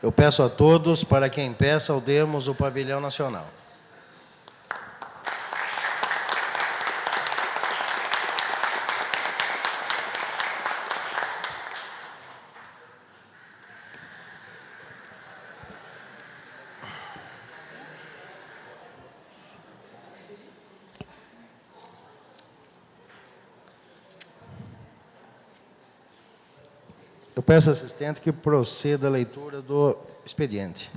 Eu peço a todos, para quem peça, saudemos o pavilhão nacional. Eu peço ao assistente que proceda à leitura do expediente.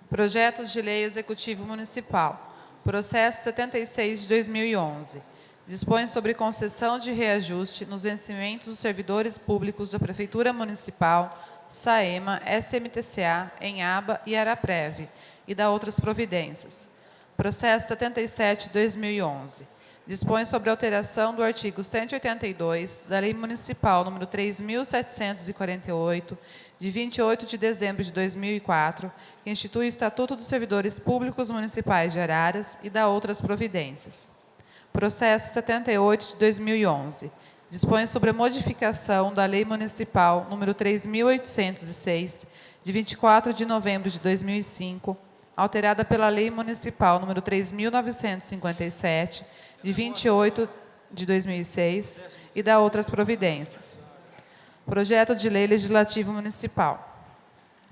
Projetos de Lei Executivo Municipal. Processo 76 de 2011. Dispõe sobre concessão de reajuste nos vencimentos dos servidores públicos da Prefeitura Municipal, SAEMA, SMTCA, Enhaba e Araprev, e dá outras providências. Processo 77 de 2011. Dispõe sobre alteração do artigo 182 da Lei Municipal número 3.748, de 28 de dezembro de 2004, que institui o Estatuto dos Servidores Públicos Municipais de Araras e dá outras providências. Processo 78 de 2011. Dispõe sobre a modificação da Lei Municipal número 3.806, de 24 de novembro de 2005, alterada pela Lei Municipal número 3.957, de 28 de 2006, e dá outras providências. Projeto de Lei Legislativo Municipal.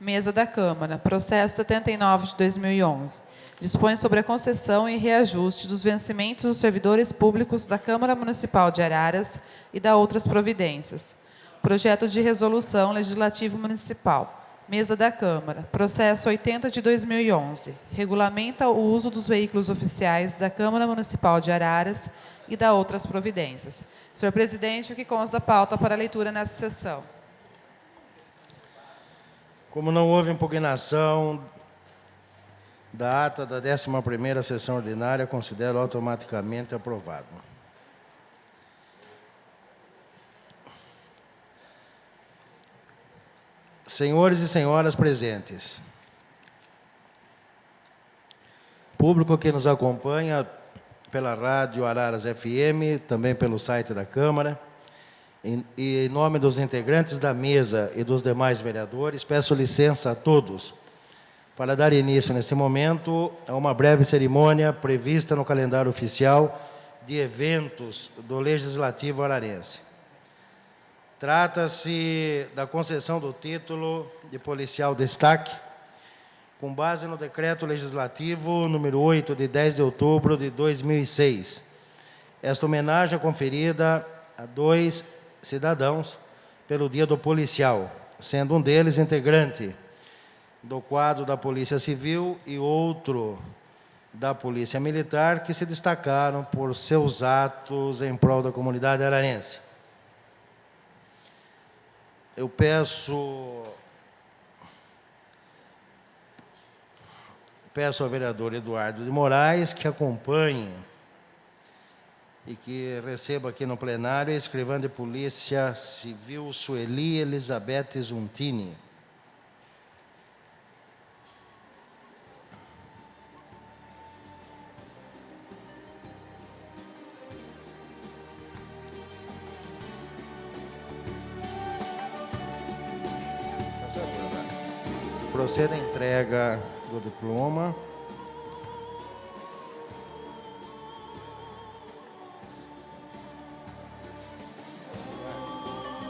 Mesa da Câmara. Processo 79 de 2011. Dispõe sobre a concessão e reajuste dos vencimentos dos servidores públicos da Câmara Municipal de Araras e dá outras providências. Projeto de Resolução Legislativo Municipal. Mesa da Câmara. Processo 80 de 2011. Regulamenta o uso dos veículos oficiais da Câmara Municipal de Araras e dá outras providências. Senhor presidente, o que consta da pauta para leitura nessa sessão? Como não houve impugnação da ata da 11ª sessão ordinária, considero automaticamente aprovado. Senhores e senhoras presentes, público que nos acompanha pela rádio Araras FM, também pelo site da Câmara, em nome dos integrantes da mesa e dos demais vereadores, peço licença a todos para dar início, nesse momento, a uma breve cerimônia prevista no calendário oficial de eventos do Legislativo Ararense. Trata-se da concessão do título de policial destaque, com base no Decreto Legislativo número 8, de 10 de outubro de 2006. Esta homenagem é conferida a 2 cidadãos pelo Dia do Policial, sendo um deles integrante do quadro da Polícia Civil e outro da Polícia Militar, que se destacaram por seus atos em prol da comunidade ararense. Eu peço ao vereador Eduardo de Moraes que acompanhe e que receba aqui no plenário a escrivã de Polícia Civil Sueli Elizabeth Zuntini. Proceda a entrega do diploma.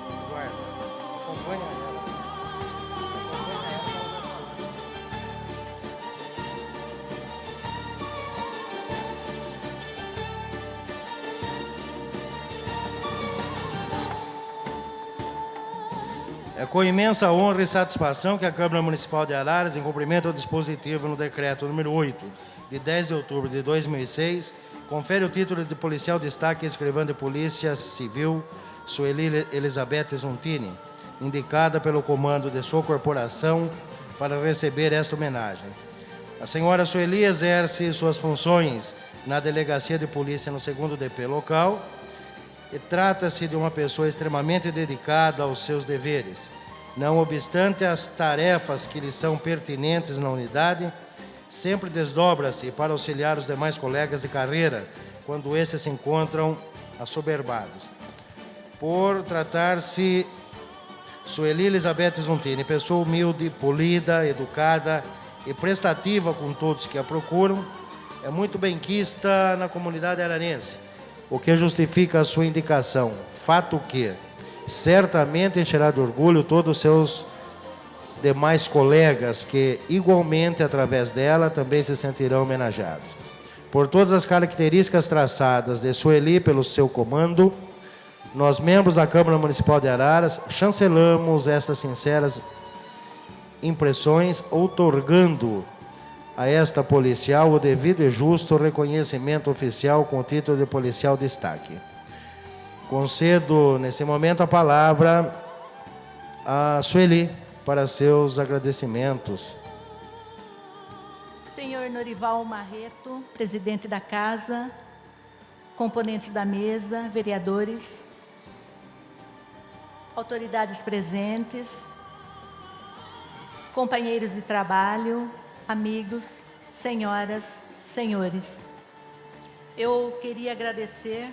Eduardo, acompanha ela. É com imensa honra e satisfação que a Câmara Municipal de Araras, em cumprimento ao dispositivo no Decreto número 8, de 10 de outubro de 2006, confere o título de policial destaque à escrivã de Polícia Civil Sueli Elizabeth Zuntini, indicada pelo comando de sua corporação para receber esta homenagem. A senhora Sueli exerce suas funções na Delegacia de Polícia no 2º DP local e trata-se de uma pessoa extremamente dedicada aos seus deveres. Não obstante as tarefas que lhe são pertinentes na unidade, sempre desdobra-se para auxiliar os demais colegas de carreira quando esses se encontram assoberbados. Por tratar-se Sueli Elizabeth Zuntini, pessoa humilde, polida, educada e prestativa com todos que a procuram, é muito benquista na comunidade aranense, o que justifica a sua indicação. Fato que certamente encherá de orgulho todos os seus demais colegas que, igualmente, através dela, também se sentirão homenageados. Por todas as características traçadas de Sueli pelo seu comando, nós, membros da Câmara Municipal de Araras, chancelamos estas sinceras impressões, outorgando a esta policial o devido e justo reconhecimento oficial com o título de policial destaque. Concedo, nesse momento, a palavra a Sueli para seus agradecimentos. Senhor Norival Marreto, presidente da Casa, componentes da mesa, vereadores, autoridades presentes, companheiros de trabalho, amigos, senhoras, senhores. Eu queria agradecer,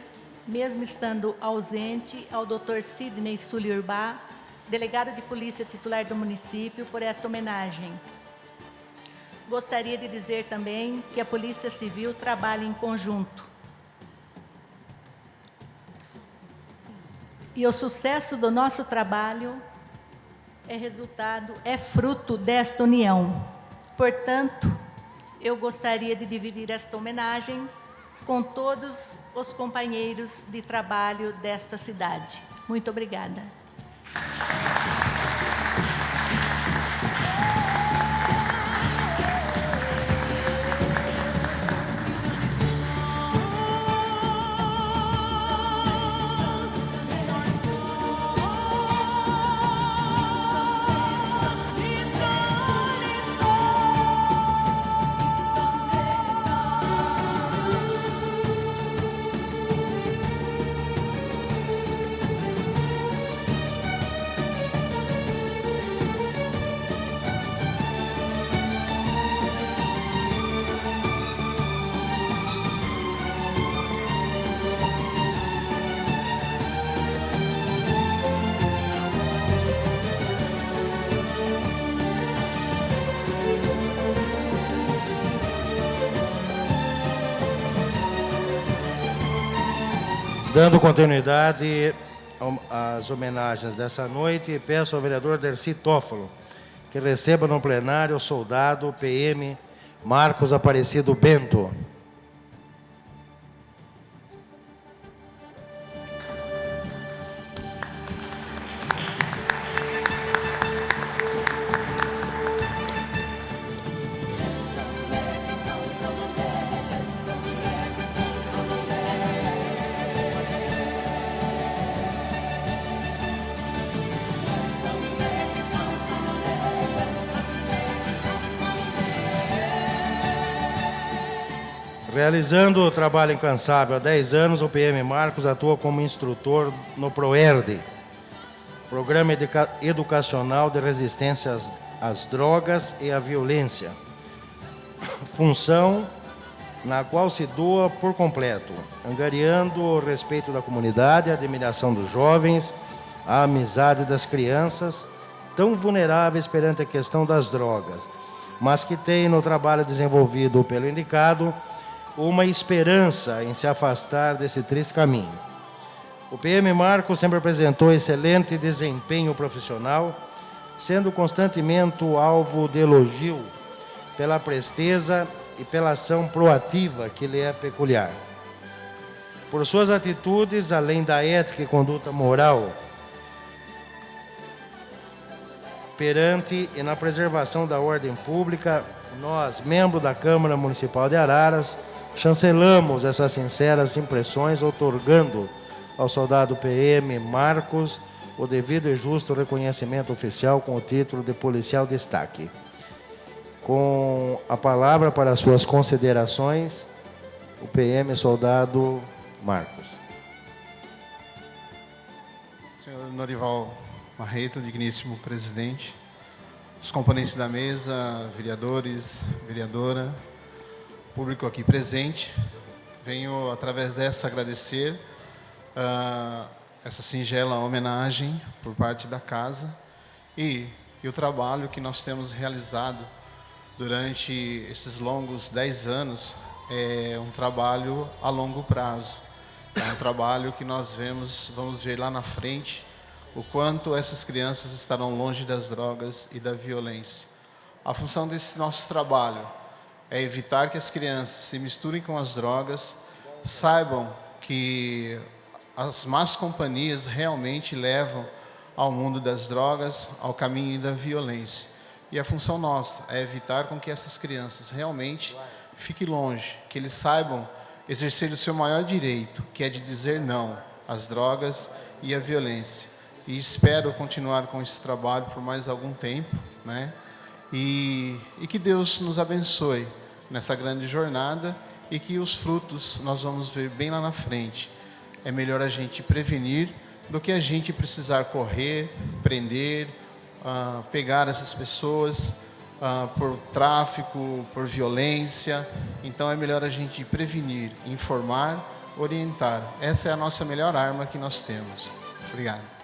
mesmo estando ausente, ao Dr. Sidney Suliurbá, delegado de polícia titular do município, por esta homenagem. Gostaria de dizer também que a Polícia Civil trabalha em conjunto. E o sucesso do nosso trabalho é fruto desta união. Portanto, eu gostaria de dividir esta homenagem com todos os companheiros de trabalho desta cidade. Muito obrigada. Dando continuidade às homenagens dessa noite, peço ao vereador Dercy Toffolo que receba no plenário o soldado PM Marcos Aparecido Bento. Realizando o trabalho incansável há 10 anos, o PM Marcos atua como instrutor no PROERD, Programa Educacional de Resistência às Drogas e à Violência, função na qual se doa por completo, angariando o respeito da comunidade, a admiração dos jovens, a amizade das crianças, tão vulneráveis perante a questão das drogas, mas que têm no trabalho desenvolvido pelo indicado uma esperança em se afastar desse triste caminho. O PM Marcos sempre apresentou excelente desempenho profissional, sendo constantemente alvo de elogio pela presteza e pela ação proativa que lhe é peculiar. Por suas atitudes, além da ética e conduta moral, perante e na preservação da ordem pública, nós, membros da Câmara Municipal de Araras, chancelamos essas sinceras impressões, outorgando ao soldado PM Marcos o devido e justo reconhecimento oficial com o título de policial destaque. Com a palavra para suas considerações, o PM soldado Marcos. Senhor Norival Marreto, digníssimo presidente, os componentes da mesa, vereadores, vereadora, público aqui presente, venho através dessa agradecer essa singela homenagem por parte da casa e o trabalho que nós temos realizado durante esses longos 10 anos é um trabalho a longo prazo. É um trabalho que nós vamos ver lá na frente o quanto essas crianças estarão longe das drogas e da violência. A função desse nosso trabalho é evitar que as crianças se misturem com as drogas, saibam que as más companhias realmente levam ao mundo das drogas, ao caminho da violência. E a função nossa é evitar com que essas crianças realmente fiquem longe, que eles saibam exercer o seu maior direito, que é de dizer não às drogas e à violência. E espero continuar com esse trabalho por mais algum tempo, né? E que Deus nos abençoe nessa grande jornada e que os frutos nós vamos ver bem lá na frente. É melhor a gente prevenir do que a gente precisar correr, prender, pegar essas pessoas por tráfico, por violência. Então é melhor a gente prevenir, informar, orientar. Essa é a nossa melhor arma que nós temos. Obrigado.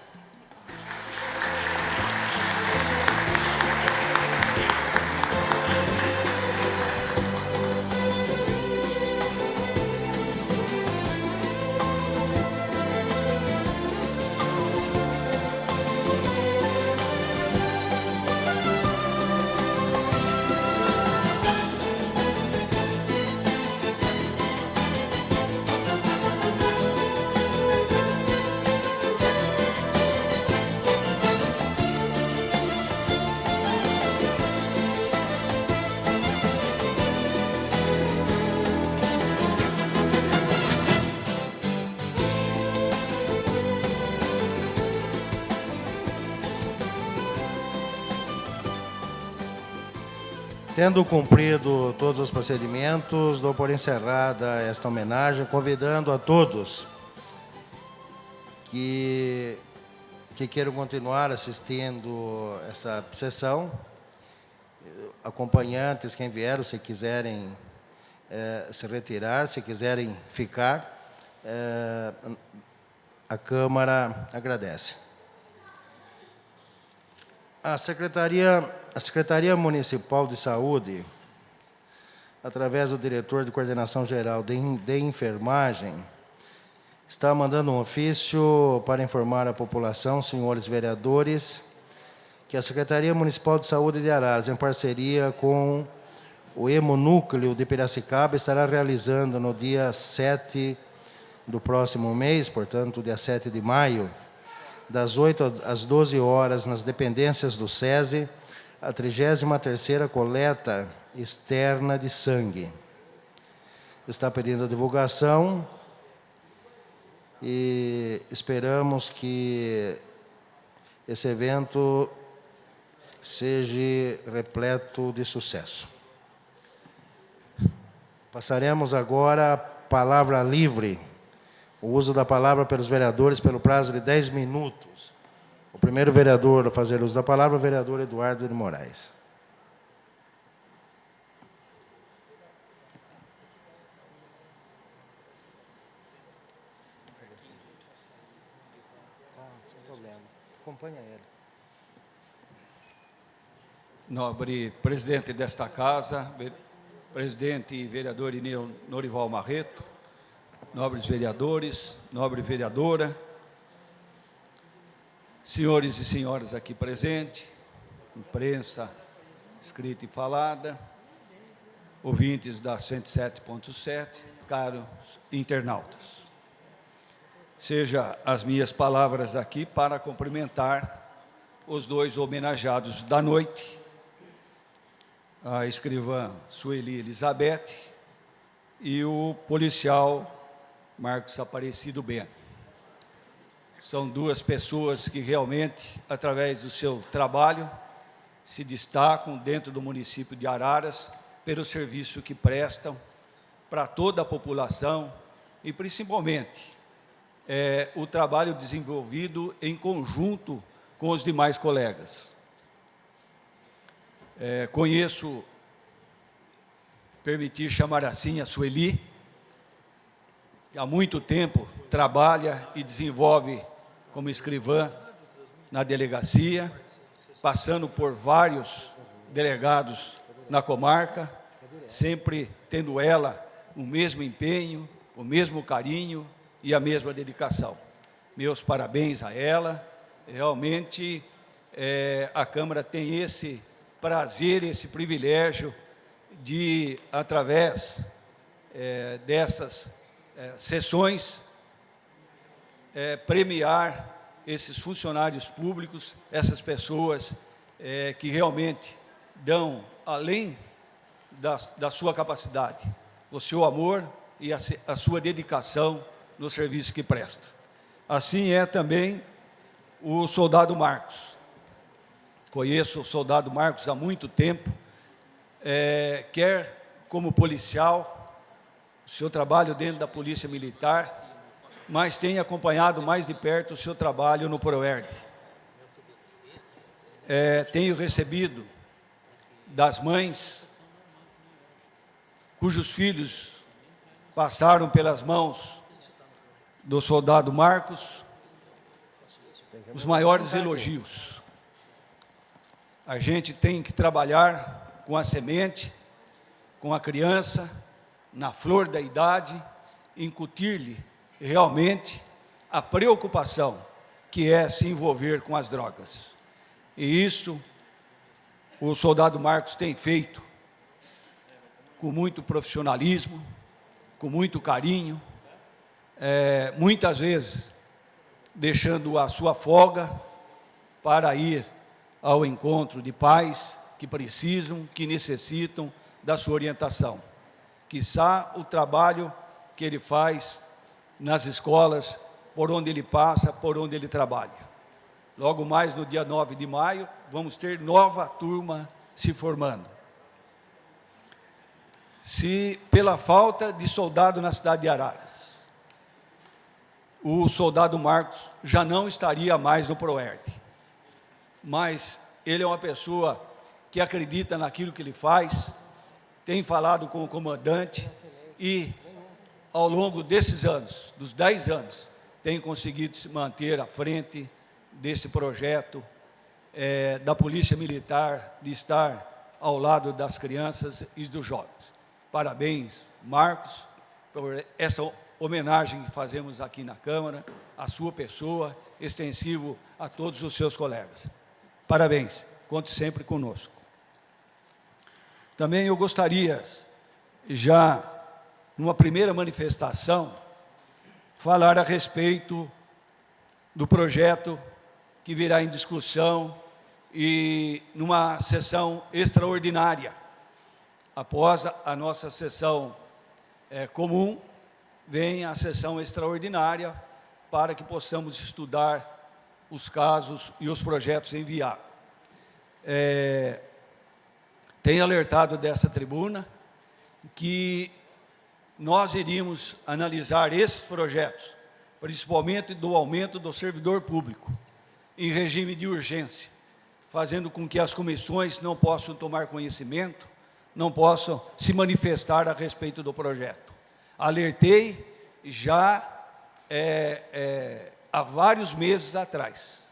Tendo cumprido todos os procedimentos, dou por encerrada esta homenagem, convidando a todos que queiram continuar assistindo essa sessão, acompanhantes, quem vieram, se quiserem se retirar, se quiserem ficar, a Câmara agradece. A Secretaria Municipal de Saúde, através do diretor de Coordenação Geral de Enfermagem, está mandando um ofício para informar a população, senhores vereadores, que a Secretaria Municipal de Saúde de Araras, em parceria com o Hemonúcleo de Piracicaba, estará realizando no dia 7 do próximo mês, portanto, dia 7 de maio, das 8 às 12 horas, nas dependências do SESI, a 33ª coleta externa de sangue. Está pedindo a divulgação e esperamos que esse evento seja repleto de sucesso. Passaremos agora a palavra livre, o uso da palavra pelos vereadores pelo prazo de 10 minutos. O primeiro vereador a fazer uso da palavra é o vereador Eduardo de Moraes. Sem problema. Acompanha ele. Nobre presidente desta casa, presidente e vereador Ineu Norival Marreto, nobres vereadores, nobre vereadora, senhores e senhoras aqui presentes, imprensa escrita e falada, ouvintes da 107.7, caros internautas. Seja as minhas palavras aqui para cumprimentar os dois homenageados da noite, a escrivã Sueli Elizabeth e o policial Marcos Aparecido Bento. São duas pessoas que realmente, através do seu trabalho, se destacam dentro do município de Araras pelo serviço que prestam para toda a população e, principalmente, o trabalho desenvolvido em conjunto com os demais colegas. Conheço, permitir chamar assim, a Sueli, que há muito tempo trabalha e desenvolve como escrivã na delegacia, passando por vários delegados na comarca, sempre tendo ela o mesmo empenho, o mesmo carinho e a mesma dedicação. Meus parabéns a ela. Realmente, a Câmara tem esse prazer, esse privilégio de, através dessas sessões, premiar esses funcionários públicos, essas pessoas que realmente dão, além da sua capacidade, o seu amor e a sua dedicação no serviço que presta. Assim é também o soldado Marcos. Conheço o soldado Marcos há muito tempo, quer como policial, o seu trabalho dentro da Polícia Militar, mas tenho acompanhado mais de perto o seu trabalho no PROERD. Tenho recebido das mães cujos filhos passaram pelas mãos do soldado Marcos os maiores elogios. A gente tem que trabalhar com a semente, com a criança, na flor da idade, incutir-lhe realmente a preocupação que é se envolver com as drogas. E isso o soldado Marcos tem feito com muito profissionalismo, com muito carinho, muitas vezes deixando a sua folga para ir ao encontro de pais que precisam, que necessitam da sua orientação. Quiçá o trabalho que ele faz nas escolas, por onde ele passa, por onde ele trabalha. Logo mais no dia 9 de maio, vamos ter nova turma se formando. Se pela falta de soldado na cidade de Araras, o soldado Marcos já não estaria mais no PROERD, mas ele é uma pessoa que acredita naquilo que ele faz, tem falado com o comandante e, ao longo desses anos, dos 10 anos, tem conseguido se manter à frente desse projeto da Polícia Militar, de estar ao lado das crianças e dos jovens. Parabéns, Marcos, por essa homenagem que fazemos aqui na Câmara, à sua pessoa, extensivo a todos os seus colegas. Parabéns, conte sempre conosco. Também eu gostaria, já numa primeira manifestação, falar a respeito do projeto que virá em discussão e numa sessão extraordinária. Após a nossa sessão comum, vem a sessão extraordinária para que possamos estudar os casos e os projetos enviados. Tenho alertado dessa tribuna que nós iríamos analisar esses projetos, principalmente do aumento do servidor público, em regime de urgência, fazendo com que as comissões não possam tomar conhecimento, não possam se manifestar a respeito do projeto. Alertei já há vários meses atrás.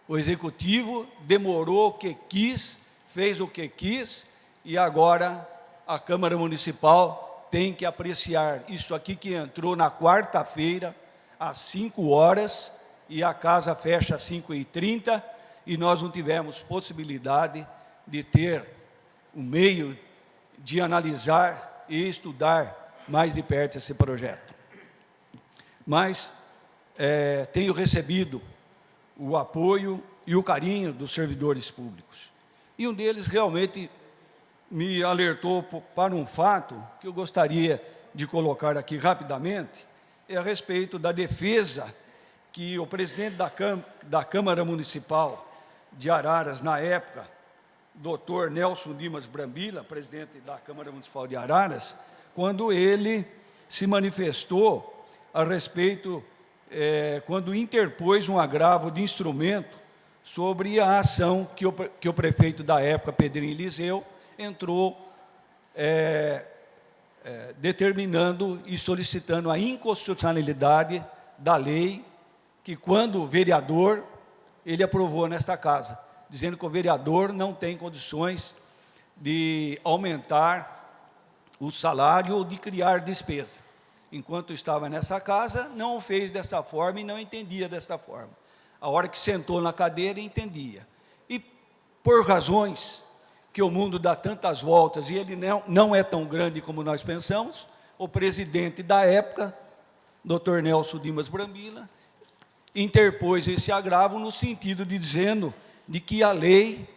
O Executivo demorou o que quis, fez o que quis, e agora a Câmara Municipal tem que apreciar isso aqui que entrou na quarta-feira, às 5 horas, e a casa fecha às 5h30, e nós não tivemos possibilidade de ter um meio de analisar e estudar mais de perto esse projeto. Mas tenho recebido o apoio e o carinho dos servidores públicos. E um deles realmente me alertou para um fato que eu gostaria de colocar aqui rapidamente, a respeito da defesa que o presidente da Câmara Municipal de Araras, na época, Dr. Nelson Dimas Brambila, presidente da Câmara Municipal de Araras, quando ele se manifestou a respeito, quando interpôs um agravo de instrumento sobre a ação que o prefeito da época, Pedrinho Eliseu, entrou determinando e solicitando a inconstitucionalidade da lei que quando vereador, ele aprovou nesta casa, dizendo que o vereador não tem condições de aumentar o salário ou de criar despesa. Enquanto estava nessa casa, não o fez dessa forma e não entendia dessa forma. A hora que sentou na cadeira, entendia. E por razões que o mundo dá tantas voltas e ele não é tão grande como nós pensamos, o presidente da época, Dr. Nelson Dimas Brambila, interpôs esse agravo no sentido de dizendo de que a lei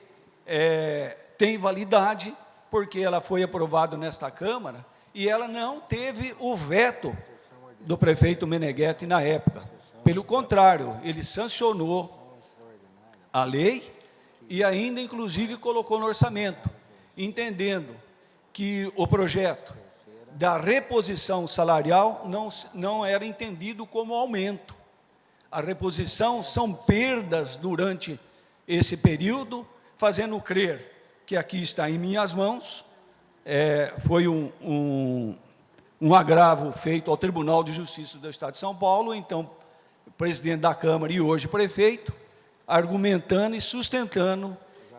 tem validade, porque ela foi aprovada nesta Câmara, e ela não teve o veto do prefeito Meneghetti na época. Pelo contrário, ele sancionou a lei e ainda, inclusive, colocou no orçamento, entendendo que o projeto da reposição salarial não era entendido como aumento. A reposição são perdas durante esse período, fazendo crer que aqui está em minhas mãos, foi um agravo feito ao Tribunal de Justiça do Estado de São Paulo, então, presidente da Câmara e hoje prefeito, argumentando e sustentando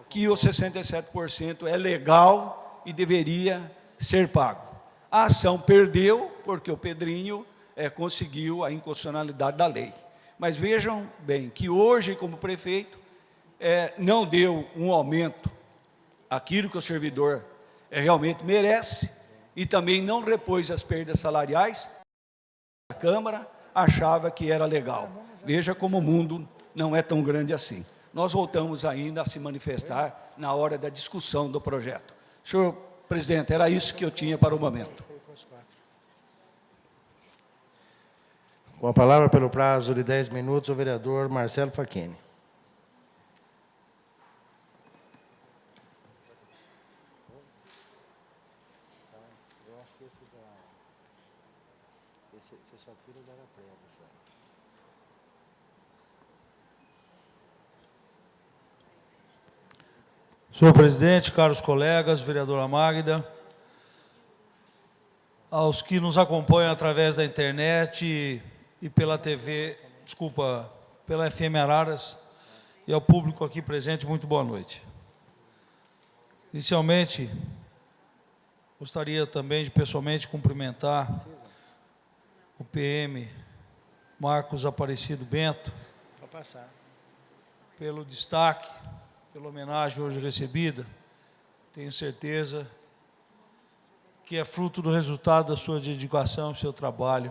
que os 67% é legal e deveria ser pago. A ação perdeu, porque o Pedrinho conseguiu a inconstitucionalidade da lei. Mas vejam bem que hoje, como prefeito, não deu um aumento aquilo que o servidor realmente merece e também não repôs as perdas salariais. A Câmara achava que era legal. Veja como o mundo não é tão grande assim. Nós voltamos ainda a se manifestar na hora da discussão do projeto. Senhor presidente, era isso que eu tinha para o momento. Com a palavra, pelo prazo de 10 minutos, o vereador Marcelo Facchini. Senhor presidente, caros colegas, vereadora Magda, aos que nos acompanham através da internet e pela TV, pela FM Araras, e ao público aqui presente, muito boa noite. Inicialmente, gostaria também de pessoalmente cumprimentar o PM Marcos Aparecido Bento, pelo destaque, pela homenagem hoje recebida. Tenho certeza que é fruto do resultado da sua dedicação, do seu trabalho.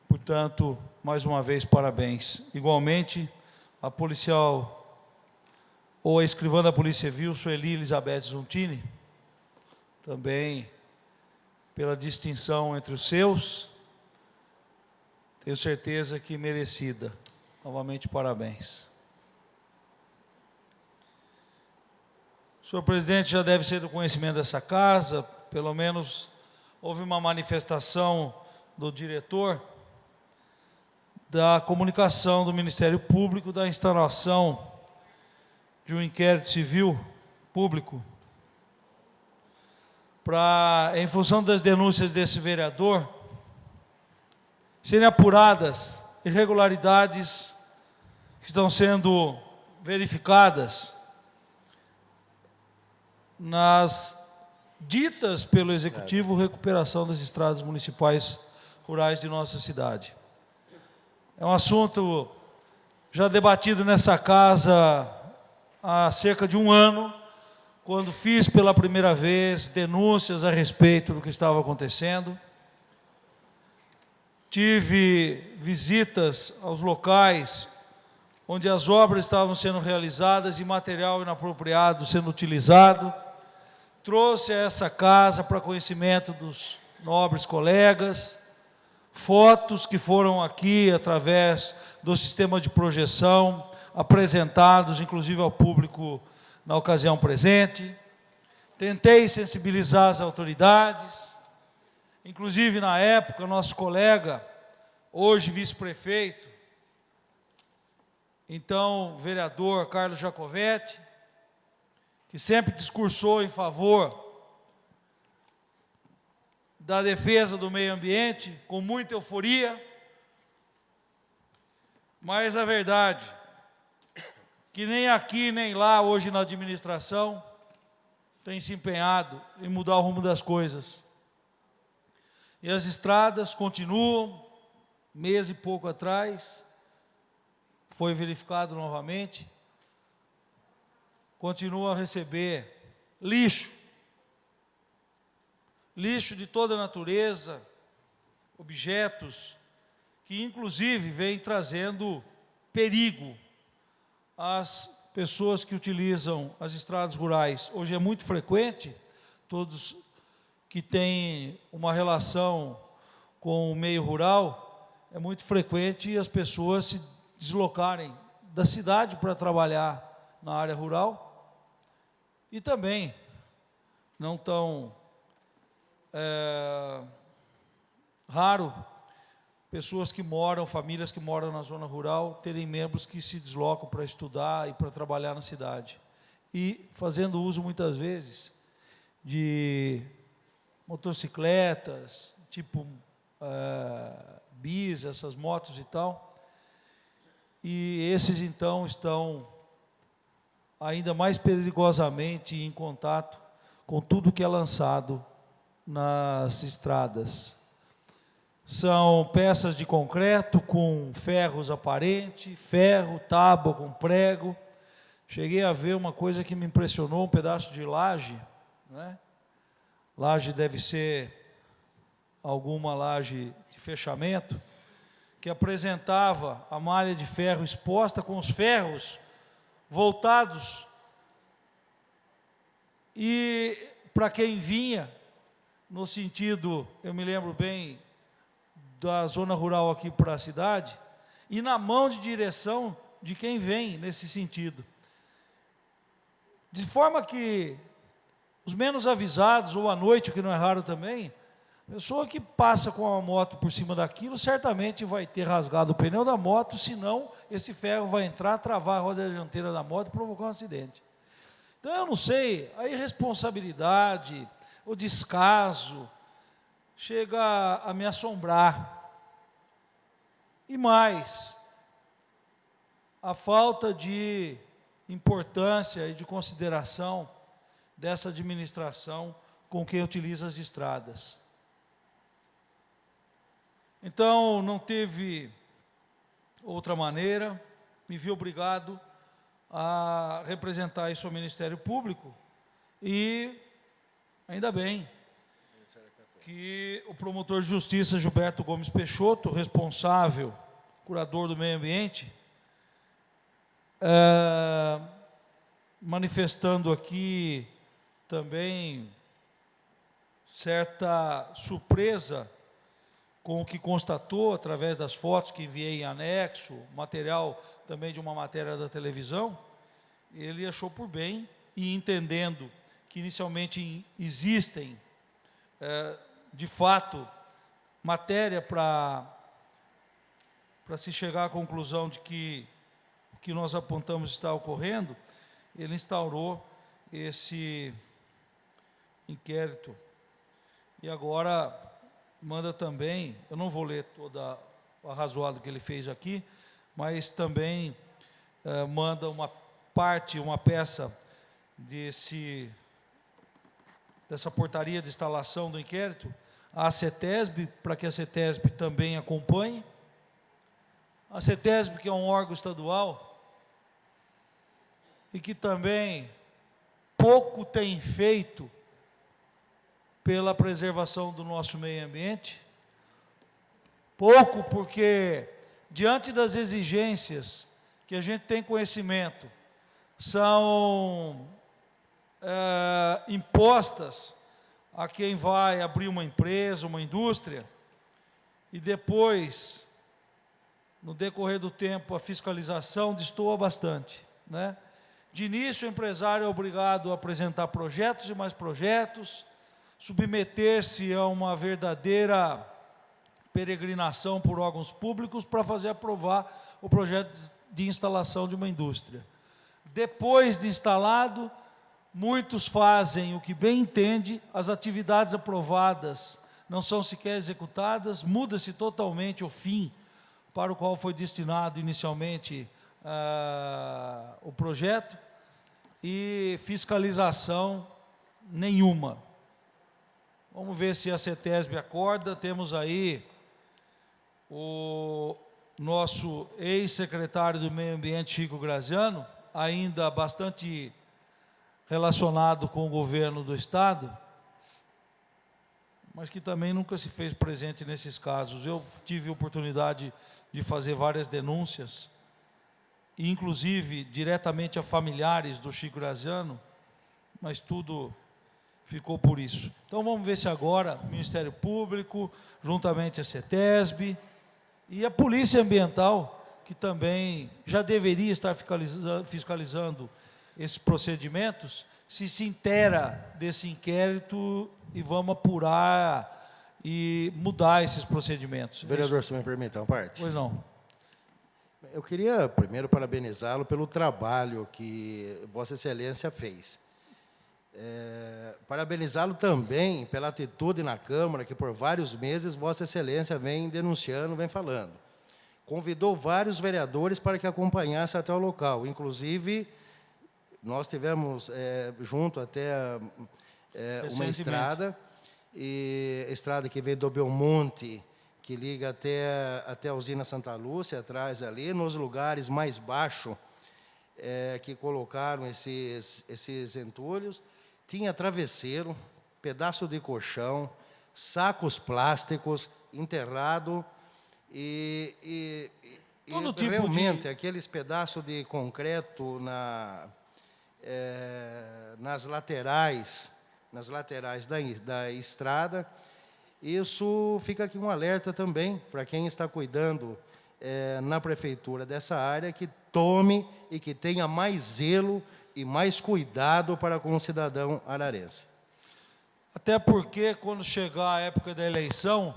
Portanto, mais uma vez, parabéns. Igualmente, a policial, ou a escrivã da Polícia Civil, Sueli Elizabeth Zontini, também pela distinção entre os seus, tenho certeza que merecida. Novamente, parabéns. O senhor presidente já deve ser do conhecimento dessa casa, pelo menos houve uma manifestação do diretor da comunicação do Ministério Público da instalação de um inquérito civil público para, em função das denúncias desse vereador, serem apuradas irregularidades que estão sendo verificadas nas ditas pelo Executivo recuperação das estradas municipais rurais de nossa cidade. É um assunto já debatido nessa casa há cerca de um ano, quando fiz pela primeira vez denúncias a respeito do que estava acontecendo. Tive visitas aos locais onde as obras estavam sendo realizadas e material inapropriado sendo utilizado. Trouxe a essa casa para conhecimento dos nobres colegas, fotos que foram aqui através do sistema de projeção, apresentados inclusive ao público na ocasião presente. Tentei sensibilizar as autoridades, inclusive na época nosso colega, hoje vice-prefeito, então vereador Carlos Jacovetti, que sempre discursou em favor da defesa do meio ambiente, com muita euforia. Mas a verdade, que nem aqui nem lá, hoje na administração, tem se empenhado em mudar o rumo das coisas. E as estradas continuam, mês e pouco atrás, foi verificado novamente, continuam a receber lixo de toda a natureza, objetos que inclusive vêm trazendo perigo às pessoas que utilizam as estradas rurais. Hoje é muito frequente, todos que têm uma relação com o meio rural, é muito frequente as pessoas se deslocarem da cidade para trabalhar na área rural e também não tão raro pessoas que moram, famílias que moram na zona rural, terem membros que se deslocam para estudar e para trabalhar na cidade. E fazendo uso, muitas vezes, de motocicletas, tipo bis, essas motos e tal. E esses, então, estão ainda mais perigosamente em contato com tudo que é lançado nas estradas. São peças de concreto com ferros aparentes, ferro, tábua com prego. Cheguei a ver uma coisa que me impressionou, um pedaço de laje, né? Laje deve ser alguma laje de fechamento, que apresentava a malha de ferro exposta com os ferros voltados. E para quem vinha, no sentido, eu me lembro bem, da zona rural aqui para a cidade, e na mão de direção de quem vem nesse sentido. De forma que os menos avisados, ou à noite, o que não é raro também, a pessoa que passa com a moto por cima daquilo, certamente vai ter rasgado o pneu da moto, senão esse ferro vai entrar, travar a roda dianteira da moto e provocar um acidente. Então eu não sei, a irresponsabilidade, o descaso, chega a me assombrar. E mais, a falta de importância e de consideração dessa administração com quem utiliza as estradas. Então, não teve outra maneira, me vi obrigado a representar isso ao Ministério Público e, ainda bem, que o promotor de justiça Gilberto Gomes Peixoto, responsável, curador do meio ambiente, manifestando aqui também certa surpresa com o que constatou através das fotos que enviei em anexo, material também de uma matéria da televisão, ele achou por bem, e entendendo que inicialmente existem de fato, matéria para se chegar à conclusão de que o que nós apontamos está ocorrendo, ele instaurou esse inquérito. E agora manda também, eu não vou ler toda o arrazoado que ele fez aqui, mas também manda uma parte, uma peça dessa portaria de instalação do inquérito à CETESB, para que a CETESB também acompanhe. A CETESB, que é um órgão estadual, e que também pouco tem feito pela preservação do nosso meio ambiente, pouco porque, diante das exigências que a gente tem conhecimento, são impostas a quem vai abrir uma empresa, uma indústria, e depois, no decorrer do tempo, a fiscalização destoa bastante, né? De início, o empresário é obrigado a apresentar projetos e mais projetos, submeter-se a uma verdadeira peregrinação por órgãos públicos para fazer aprovar o projeto de instalação de uma indústria. Depois de instalado, muitos fazem o que bem entende, as atividades aprovadas não são sequer executadas, muda-se totalmente o fim para o qual foi destinado inicialmente o projeto, e fiscalização nenhuma. Vamos ver se a CETESB acorda. Temos aí o nosso ex-secretário do Meio Ambiente, Chico Graziano, ainda bastante relacionado com o governo do Estado, mas que também nunca se fez presente nesses casos. Eu tive oportunidade de fazer várias denúncias, inclusive diretamente a familiares do Chico Graziano, mas tudo ficou por isso. Então vamos ver se agora o Ministério Público, juntamente a CETESB e a Polícia Ambiental, que também já deveria estar fiscalizando esses procedimentos, se inteira desse inquérito e vamos apurar e mudar esses procedimentos. Vereador, se me permite uma parte. Pois não. Eu queria primeiro parabenizá-lo pelo trabalho que Vossa Excelência fez. Parabenizá-lo também pela atitude na Câmara, que por vários meses Vossa Excelência vem denunciando, vem falando. Convidou vários vereadores para que acompanhassem até o local. Inclusive, nós tivemos junto até uma estrada que veio do Belmonte, que liga até a usina Santa Lúcia, atrás ali, nos lugares mais baixos que colocaram esses entulhos. Tinha travesseiro, pedaço de colchão, sacos plásticos enterrado e Todo tipo realmente aqueles pedaços de concreto nas laterais da estrada. Isso fica aqui um alerta também para quem está cuidando na prefeitura dessa área, que tome e que tenha mais zelo e mais cuidado para com o cidadão ararense. Até porque, quando chegar a época da eleição,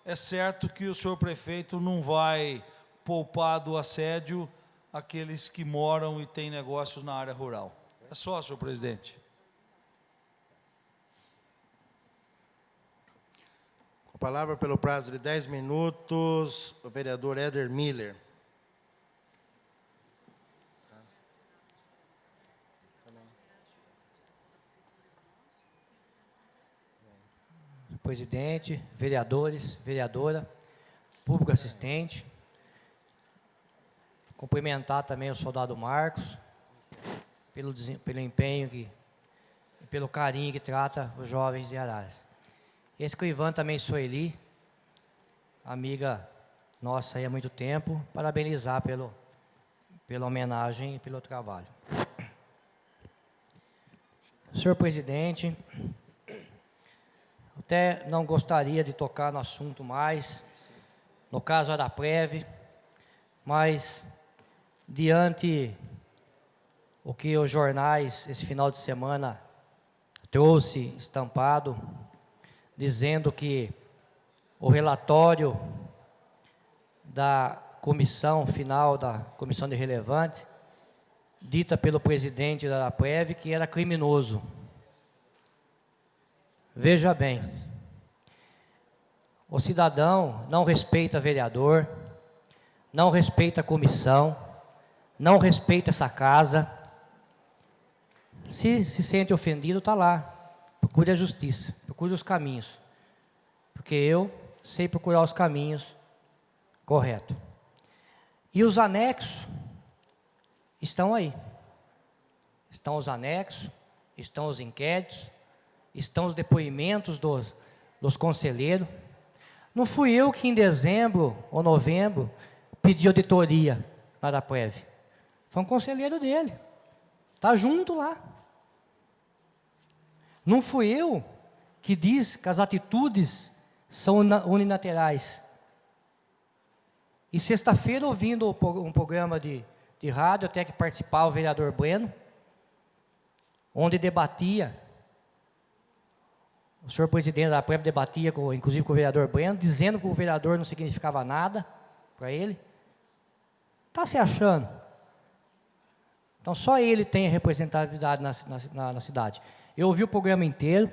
é certo que o senhor prefeito não vai poupar do assédio aqueles que moram e têm negócios na área rural. É só, senhor presidente. Com a palavra, pelo prazo de 10 minutos, o vereador Éder Miller. Presidente, vereadores, vereadora, público assistente. Cumprimentar também o soldado Marcos, pelo empenho e pelo carinho que trata os jovens de Araras. Escrivã também Sueli, amiga nossa aí há muito tempo, parabenizar pela homenagem e pelo trabalho. Senhor presidente, até não gostaria de tocar no assunto mais, no caso Araprev, mas diante o que os jornais esse final de semana trouxe estampado, dizendo que o relatório da comissão final, da comissão de relevante, dita pelo presidente da Araprev, que era criminoso. Veja bem, o cidadão não respeita vereador, não respeita a comissão, não respeita essa casa. Se sente ofendido, está lá. Procure a justiça, procure os caminhos. Porque eu sei procurar os caminhos corretos. E os anexos estão aí. Estão os anexos, estão os inquéritos, estão os depoimentos dos conselheiros. Não fui eu que em dezembro ou novembro pedi auditoria para a Prev. Foi um conselheiro dele. Está junto lá. Não fui eu que diz que as atitudes são unilaterais. E sexta-feira, ouvindo um programa de rádio, até que participava o vereador Bueno, onde debatia, o senhor presidente da Prev debatia, inclusive com o vereador Bueno, dizendo que o vereador não significava nada para ele. Está se achando. Então, só ele tem representatividade na cidade. Eu ouvi o programa inteiro,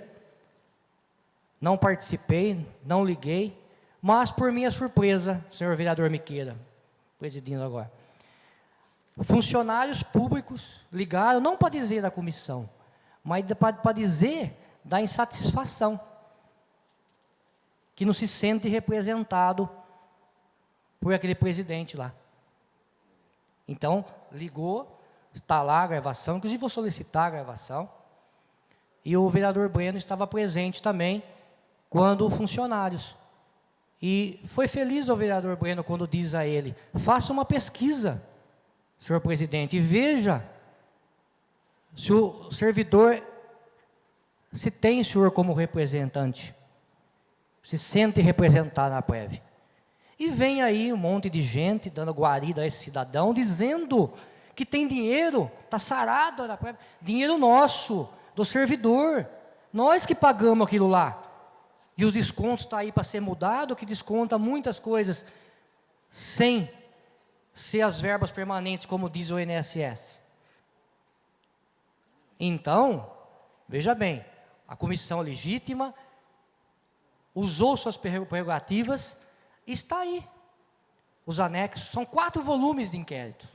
não participei, não liguei, mas, por minha surpresa, senhor vereador Miqueira, presidindo agora. Funcionários públicos ligaram, não para dizer da comissão, mas para dizer da insatisfação, que não se sente representado por aquele presidente lá. Então, ligou, está lá a gravação, inclusive vou solicitar a gravação, e o vereador Breno estava presente também, quando funcionários. E foi feliz o vereador Breno quando diz a ele, faça uma pesquisa, senhor presidente, e veja se o servidor se tem o senhor como representante, se sente representado na PREV. E vem aí um monte de gente dando guarida a esse cidadão, dizendo que tem dinheiro, está sarado na PREV, dinheiro nosso, do servidor, nós que pagamos aquilo lá. E os descontos estão aí para ser mudado, que desconta muitas coisas, sem ser as verbas permanentes, como diz o INSS. Então, veja bem, a comissão legítima usou suas prerrogativas, está aí. Os anexos, são 4 volumes de inquérito.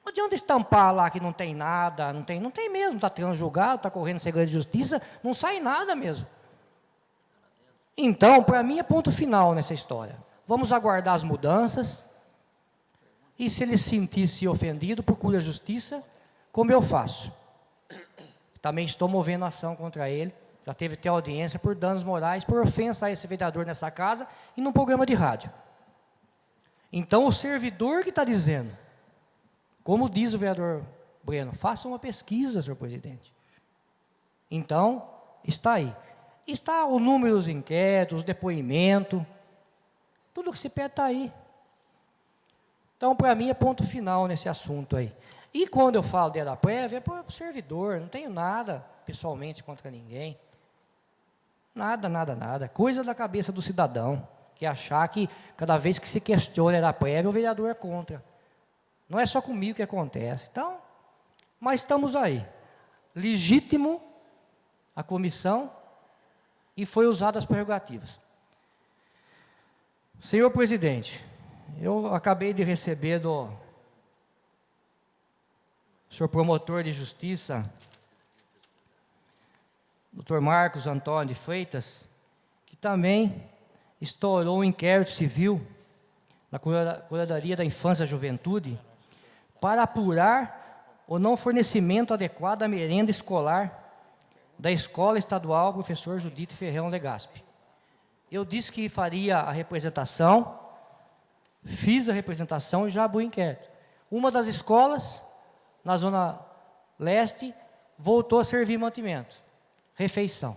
Não adianta estampar lá que não tem nada, não tem mesmo, está tendo julgado, está correndo segredo de justiça, não sai nada mesmo. Então, para mim é ponto final nessa história. Vamos aguardar as mudanças, e se ele se sentir-se ofendido, procure a justiça, como eu faço. Também estou movendo ação contra ele, já teve até audiência por danos morais, por ofensa a esse vereador nessa casa e num programa de rádio. Então, o servidor que está dizendo, como diz o vereador Breno, faça uma pesquisa, senhor presidente. Então, está aí. Está o número dos inquéritos, os depoimentos, tudo que se pede está aí. Então, para mim, é ponto final nesse assunto aí. E quando eu falo de EDAPREV, é para o servidor, não tenho nada pessoalmente contra ninguém. Nada, nada, nada. Coisa da cabeça do cidadão, que achar que cada vez que se questiona EDAPREV, o vereador é contra. Não é só comigo que acontece. Então, mas estamos aí. Legítimo a comissão e foi usada as prerrogativas. Senhor presidente, eu acabei de receber do senhor promotor de justiça, Dr. Marcos Antônio de Freitas, que também estourou um inquérito civil na Curadoria da Infância e Juventude para apurar o não fornecimento adequado da merenda escolar da Escola Estadual Professor Judite Ferrão Legaspi. Eu disse que faria a representação, fiz a representação e já abri o inquérito. Uma das escolas, na Zona Leste, voltou a servir mantimento, refeição.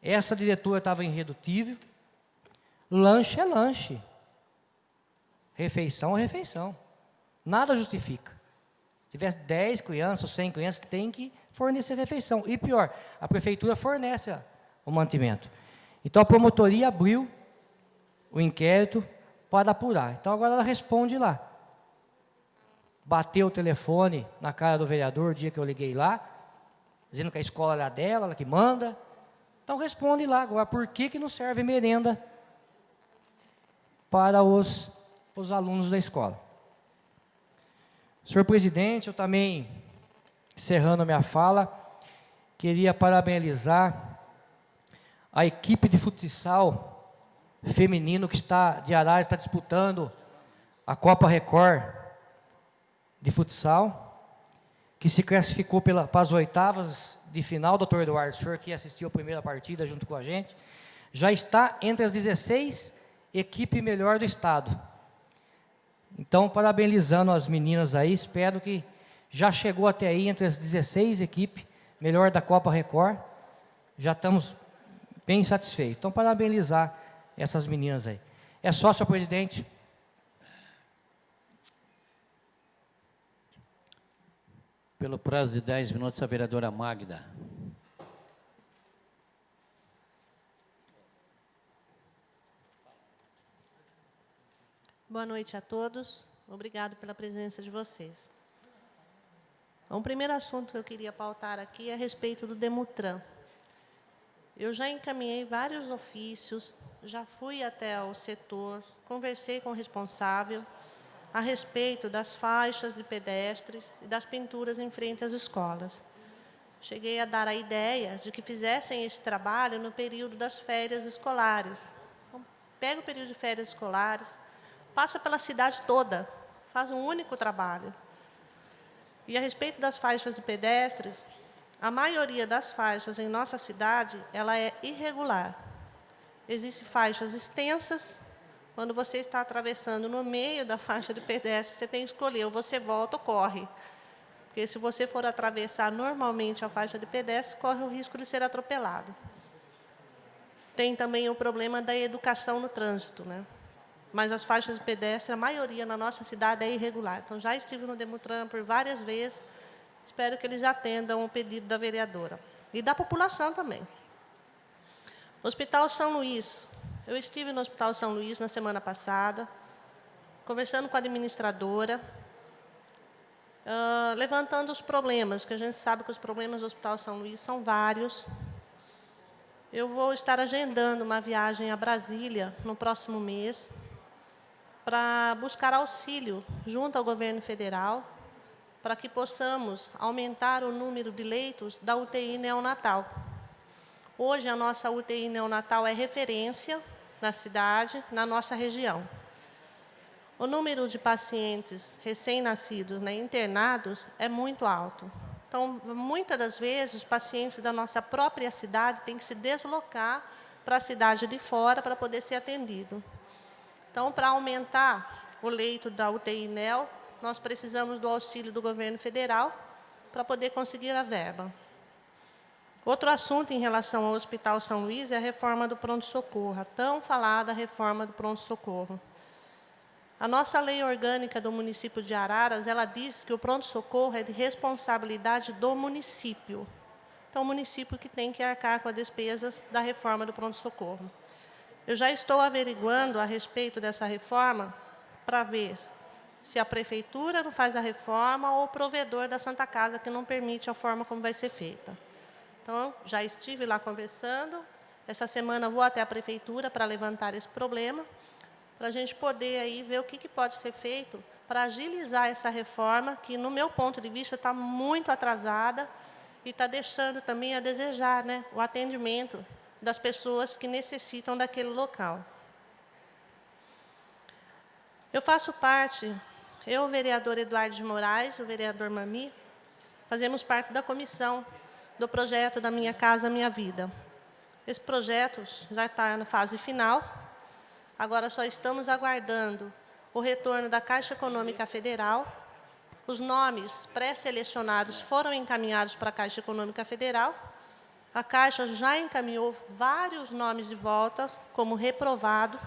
Essa diretora estava irredutível, lanche é lanche, refeição é refeição, nada justifica. Se tivesse 10 crianças ou 100 crianças, tem que fornecer refeição. E pior, a prefeitura fornece o mantimento. Então a promotoria abriu o inquérito para apurar. Então agora ela responde lá. Bateu o telefone na cara do vereador o dia que eu liguei lá, dizendo que a escola era dela, ela que manda. Então responde lá agora, por que não serve merenda para os alunos da escola? Senhor presidente, eu também, encerrando a minha fala, queria parabenizar a equipe de futsal feminino que está, de Araras, está disputando a Copa Record de futsal, que se classificou para as oitavas de final. Doutor Eduardo, o senhor que assistiu a primeira partida junto com a gente, já está entre as 16 equipes melhor do estado. Então, parabenizando as meninas aí, espero que já chegou até aí entre as 16 equipes melhor da Copa Record, já estamos bem satisfeitos. Então, parabenizar essas meninas aí. É só, senhor presidente. Pelo prazo de 10 minutos, a vereadora Magda. Boa noite a todos. Obrigado pela presença de vocês. O primeiro assunto que eu queria pautar aqui é a respeito do Demutran. Eu já encaminhei vários ofícios já fui até o setor, conversei com o responsável a respeito das faixas de pedestres e das pinturas em frente às escolas. Cheguei a dar a ideia de que fizessem esse trabalho no período das férias escolares. Então, pega o período de férias escolares, passa pela cidade toda, faz um único trabalho. E a respeito das faixas de pedestres, a maioria das faixas em nossa cidade, ela é irregular. Existem faixas extensas. Quando você está atravessando no meio da faixa de pedestre, você tem que escolher, ou você volta ou corre. Porque se você for atravessar normalmente a faixa de pedestre, corre o risco de ser atropelado. Tem também o problema da educação no trânsito, né? Mas as faixas de pedestre, a maioria na nossa cidade é irregular. Então, já estive no Demutran por várias vezes, espero que eles atendam o pedido da vereadora. E da população também. Hospital São Luís. Eu estive no Hospital São Luís na semana passada, conversando com a administradora, levantando os problemas, que a gente sabe que os problemas do Hospital São Luís são vários. Eu vou estar agendando uma viagem a Brasília no próximo mês, para buscar auxílio junto ao governo federal, para que possamos aumentar o número de leitos da UTI neonatal. Hoje, a nossa UTI neonatal é referência na cidade, na nossa região. O número de pacientes recém-nascidos, né, internados, é muito alto. Então, muitas das vezes, os pacientes da nossa própria cidade têm que se deslocar para a cidade de fora para poder ser atendido. Então, para aumentar o leito da UTI NEO, nós precisamos do auxílio do governo federal para poder conseguir a verba. Outro assunto em relação ao Hospital São Luís é a reforma do pronto-socorro, a tão falada reforma do pronto-socorro. A nossa lei orgânica do município de Araras, ela diz que o pronto-socorro é de responsabilidade do município. Então, o município que tem que arcar com as despesas da reforma do pronto-socorro. Eu já estou averiguando a respeito dessa reforma para ver se a prefeitura não faz a reforma ou o provedor da Santa Casa que não permite a forma como vai ser feita. Então, já estive lá conversando. Essa semana vou até a prefeitura para levantar esse problema, para a gente poder aí ver o que pode ser feito para agilizar essa reforma, que, no meu ponto de vista, está muito atrasada e está deixando também a desejar, né, o atendimento das pessoas que necessitam daquele local. Eu faço parte, eu, o vereador Eduardo de Moraes, o vereador Mami, fazemos parte da comissão do projeto da Minha Casa Minha Vida. Esse projeto já está na fase final, agora só estamos aguardando o retorno da Caixa Econômica Federal. Os nomes pré-selecionados foram encaminhados para a Caixa Econômica Federal. A Caixa já encaminhou vários nomes de volta como reprovado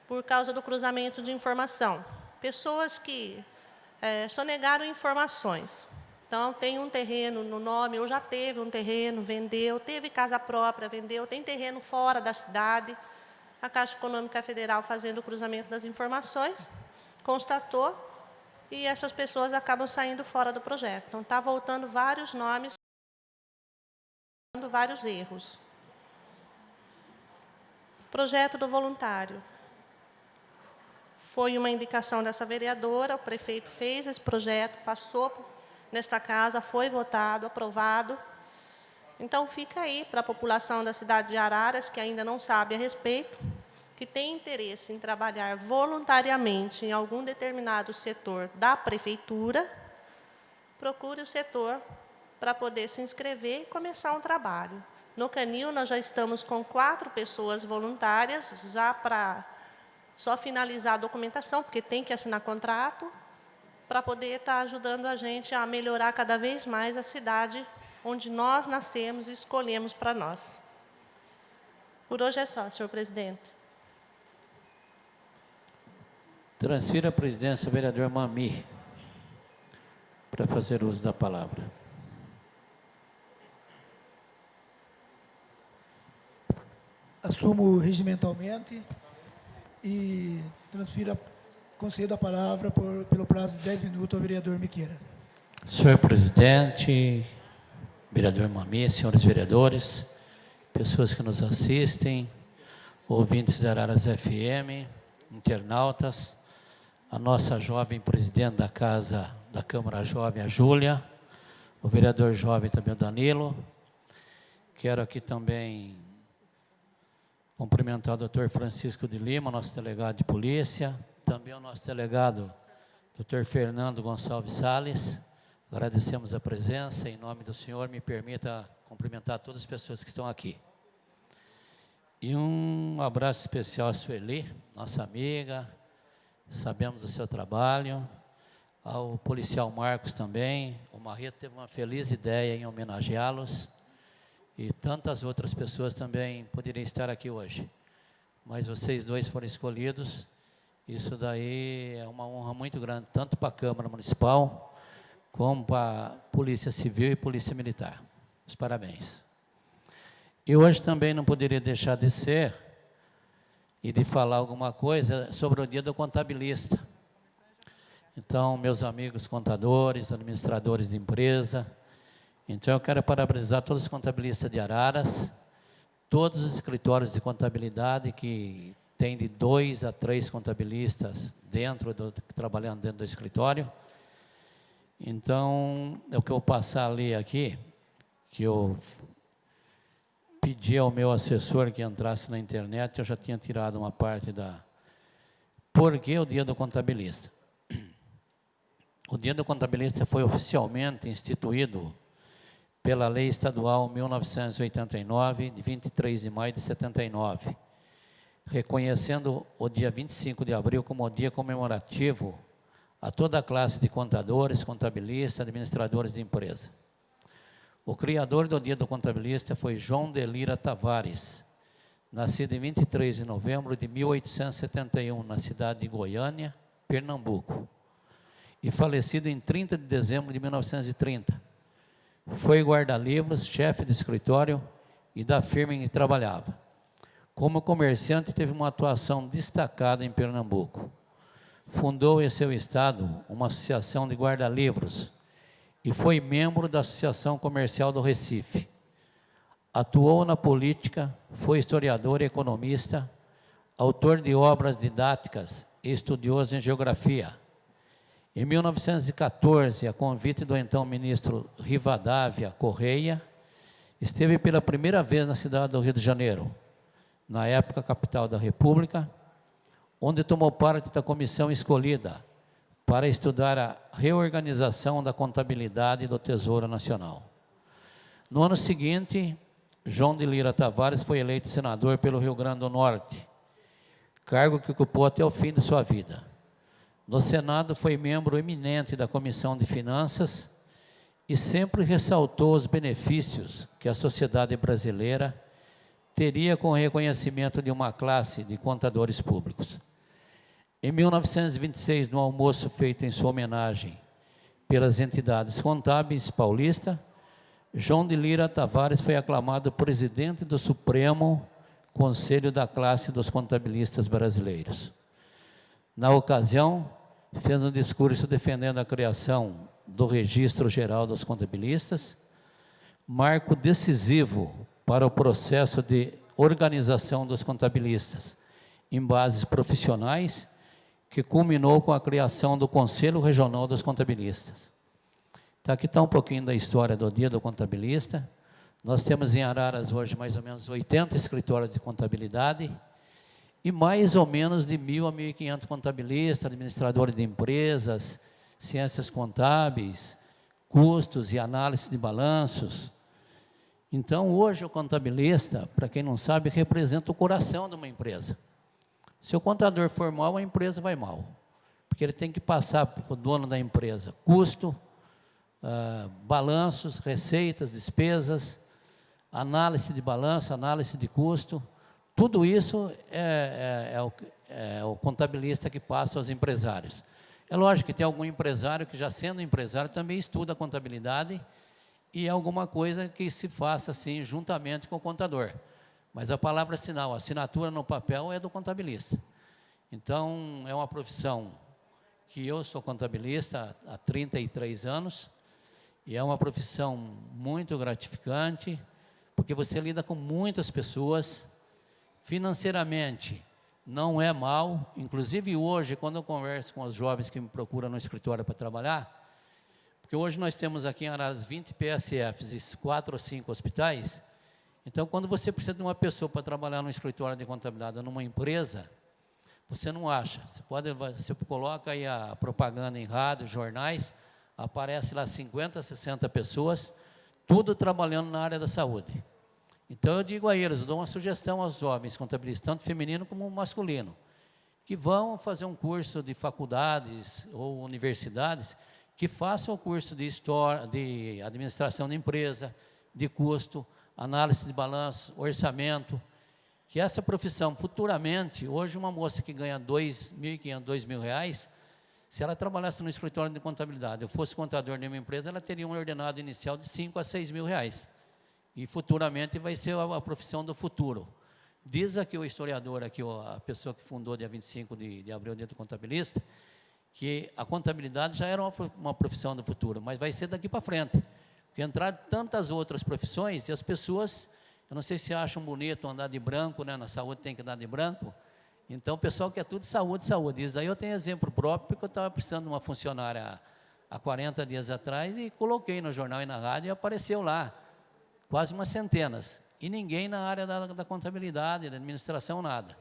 por causa do cruzamento de informação. Pessoas que sonegaram informações. Então, tem um terreno no nome, ou já teve um terreno, vendeu, teve casa própria, vendeu, tem terreno fora da cidade. A Caixa Econômica Federal, fazendo o cruzamento das informações, constatou, e essas pessoas acabam saindo fora do projeto. Então, está voltando vários nomes, vários erros. Projeto do voluntário. Foi uma indicação dessa vereadora, o prefeito fez esse projeto, passou nesta casa, foi votado, aprovado. Então, fica aí para a população da cidade de Araras, que ainda não sabe a respeito, que tem interesse em trabalhar voluntariamente em algum determinado setor da prefeitura, procure o setor para poder se inscrever e começar um trabalho. No Canil, nós já estamos com 4 pessoas voluntárias, já para só finalizar a documentação, porque tem que assinar contrato, para poder estar ajudando a gente a melhorar cada vez mais a cidade onde nós nascemos e escolhemos para nós. Por hoje é só, senhor presidente. Transfira a presidência ao vereador Mami, para fazer uso da palavra. Assumo regimentalmente e concedo a palavra pelo prazo de 10 minutos ao vereador Miqueira. Senhor presidente, vereador Mami, senhores vereadores, pessoas que nos assistem, ouvintes de Araras FM, internautas, a nossa jovem presidente da Casa da Câmara Jovem, a Júlia, o vereador jovem também, o Danilo. Quero aqui também cumprimentar o doutor Francisco de Lima, nosso delegado de polícia, também o nosso delegado, doutor Fernando Gonçalves Salles. Agradecemos a presença. Em nome do senhor, me permita cumprimentar todas as pessoas que estão aqui. E um abraço especial à Sueli, nossa amiga, sabemos do seu trabalho, ao policial Marcos também. O Marreto teve uma feliz ideia em homenageá-los, e tantas outras pessoas também poderiam estar aqui hoje. Mas vocês dois foram escolhidos, isso daí é uma honra muito grande, tanto para a Câmara Municipal, como para a Polícia Civil e Polícia Militar. Os parabéns. E hoje também não poderia deixar de ser e de falar alguma coisa sobre o Dia do Contabilista. Então, meus amigos contadores, administradores de empresa, então eu quero parabenizar todos os contabilistas de Araras, todos os escritórios de contabilidade que tem de 2 a 3 contabilistas trabalhando dentro do escritório. Então, o que eu vou passar ali aqui, que eu pedi ao meu assessor que entrasse na internet, eu já tinha tirado uma parte da... Por que o Dia do Contabilista? O Dia do Contabilista foi oficialmente instituído pela Lei Estadual 1989, de 23 de maio de 79, reconhecendo o dia 25 de abril como o dia comemorativo a toda a classe de contadores, contabilistas, administradores de empresa. O criador do Dia do Contabilista foi João de Lira Tavares, nascido em 23 de novembro de 1871, na cidade de Goiânia, Pernambuco, e falecido em 30 de dezembro de 1930. Foi guarda-livros, chefe de escritório e da firma em que trabalhava. Como comerciante, teve uma atuação destacada em Pernambuco. Fundou em seu estado uma associação de guarda-livros e foi membro da Associação Comercial do Recife. Atuou na política, foi historiador e economista, autor de obras didáticas e estudioso em geografia. Em 1914, a convite do então ministro Rivadavia Correia, esteve pela primeira vez na cidade do Rio de Janeiro, na época capital da República, onde tomou parte da comissão escolhida para estudar a reorganização da contabilidade do Tesouro Nacional. No ano seguinte, João de Lira Tavares foi eleito senador pelo Rio Grande do Norte, cargo que ocupou até o fim de sua vida. No Senado, foi membro eminente da Comissão de Finanças e sempre ressaltou os benefícios que a sociedade brasileira teria com o reconhecimento de uma classe de contadores públicos. Em 1926, no almoço feito em sua homenagem pelas entidades contábeis paulistas, João de Lira Tavares foi aclamado presidente do Supremo Conselho da Classe dos Contabilistas Brasileiros. Na ocasião, fez um discurso defendendo a criação do Registro Geral dos Contabilistas, marco decisivo para o processo de organização dos contabilistas, em bases profissionais, que culminou com a criação do Conselho Regional dos Contabilistas. Então, aqui está um pouquinho da história do Dia do Contabilista. Nós temos em Araras hoje mais ou menos 80 escritórios de contabilidade e mais ou menos de 1.000 a 1.500 contabilistas, administradores de empresas, ciências contábeis, custos e análise de balanços. Então, hoje o contabilista, para quem não sabe, representa o coração de uma empresa. Se o contador for mal, a empresa vai mal, porque ele tem que passar para o dono da empresa custo, balanços, receitas, despesas, análise de balanço, análise de custo. Tudo isso é o contabilista que passa aos empresários. É lógico que tem algum empresário que, já sendo empresário, também estuda contabilidade e é alguma coisa que se faça assim juntamente com o contador. Mas a palavra sinal, a assinatura no papel é do contabilista. Então, é uma profissão que eu sou contabilista há 33 anos e é uma profissão muito gratificante, porque você lida com muitas pessoas, financeiramente não é mal, inclusive hoje, quando eu converso com os jovens que me procuram no escritório para trabalhar, porque hoje nós temos aqui em Araras 20 PSFs e 4 ou 5 hospitais, então quando você precisa de uma pessoa para trabalhar no escritório de contabilidade numa empresa, você não acha, você coloca aí a propaganda em rádio, jornais, aparece lá 50, 60 pessoas, tudo trabalhando na área da saúde. Então eu digo a eles, eu dou uma sugestão aos jovens contabilistas, tanto feminino como masculino, que vão fazer um curso de faculdades ou universidades, que façam o curso de história, de administração de empresa, de custo, análise de balanço, orçamento, que essa profissão futuramente, hoje uma moça que ganha R$2.500, R$2.000, se ela trabalhasse no escritório de contabilidade, eu fosse contador de uma empresa, ela teria um ordenado inicial de R$5.000 a R$6.000. E futuramente vai ser a profissão do futuro. Diz aqui o historiador, aqui, a pessoa que fundou dia 25 de abril dentro do contabilista, que a contabilidade já era uma profissão do futuro, mas vai ser daqui para frente. Porque entraram tantas outras profissões e as pessoas, eu não sei se acham bonito andar de branco, né? Na saúde tem que andar de branco. Então o pessoal quer tudo saúde, saúde. Isso aí eu tenho exemplo próprio, porque eu estava precisando de uma funcionária há 40 dias atrás e coloquei no jornal e na rádio e apareceu lá. Quase umas centenas, e ninguém na área da contabilidade, da administração, nada.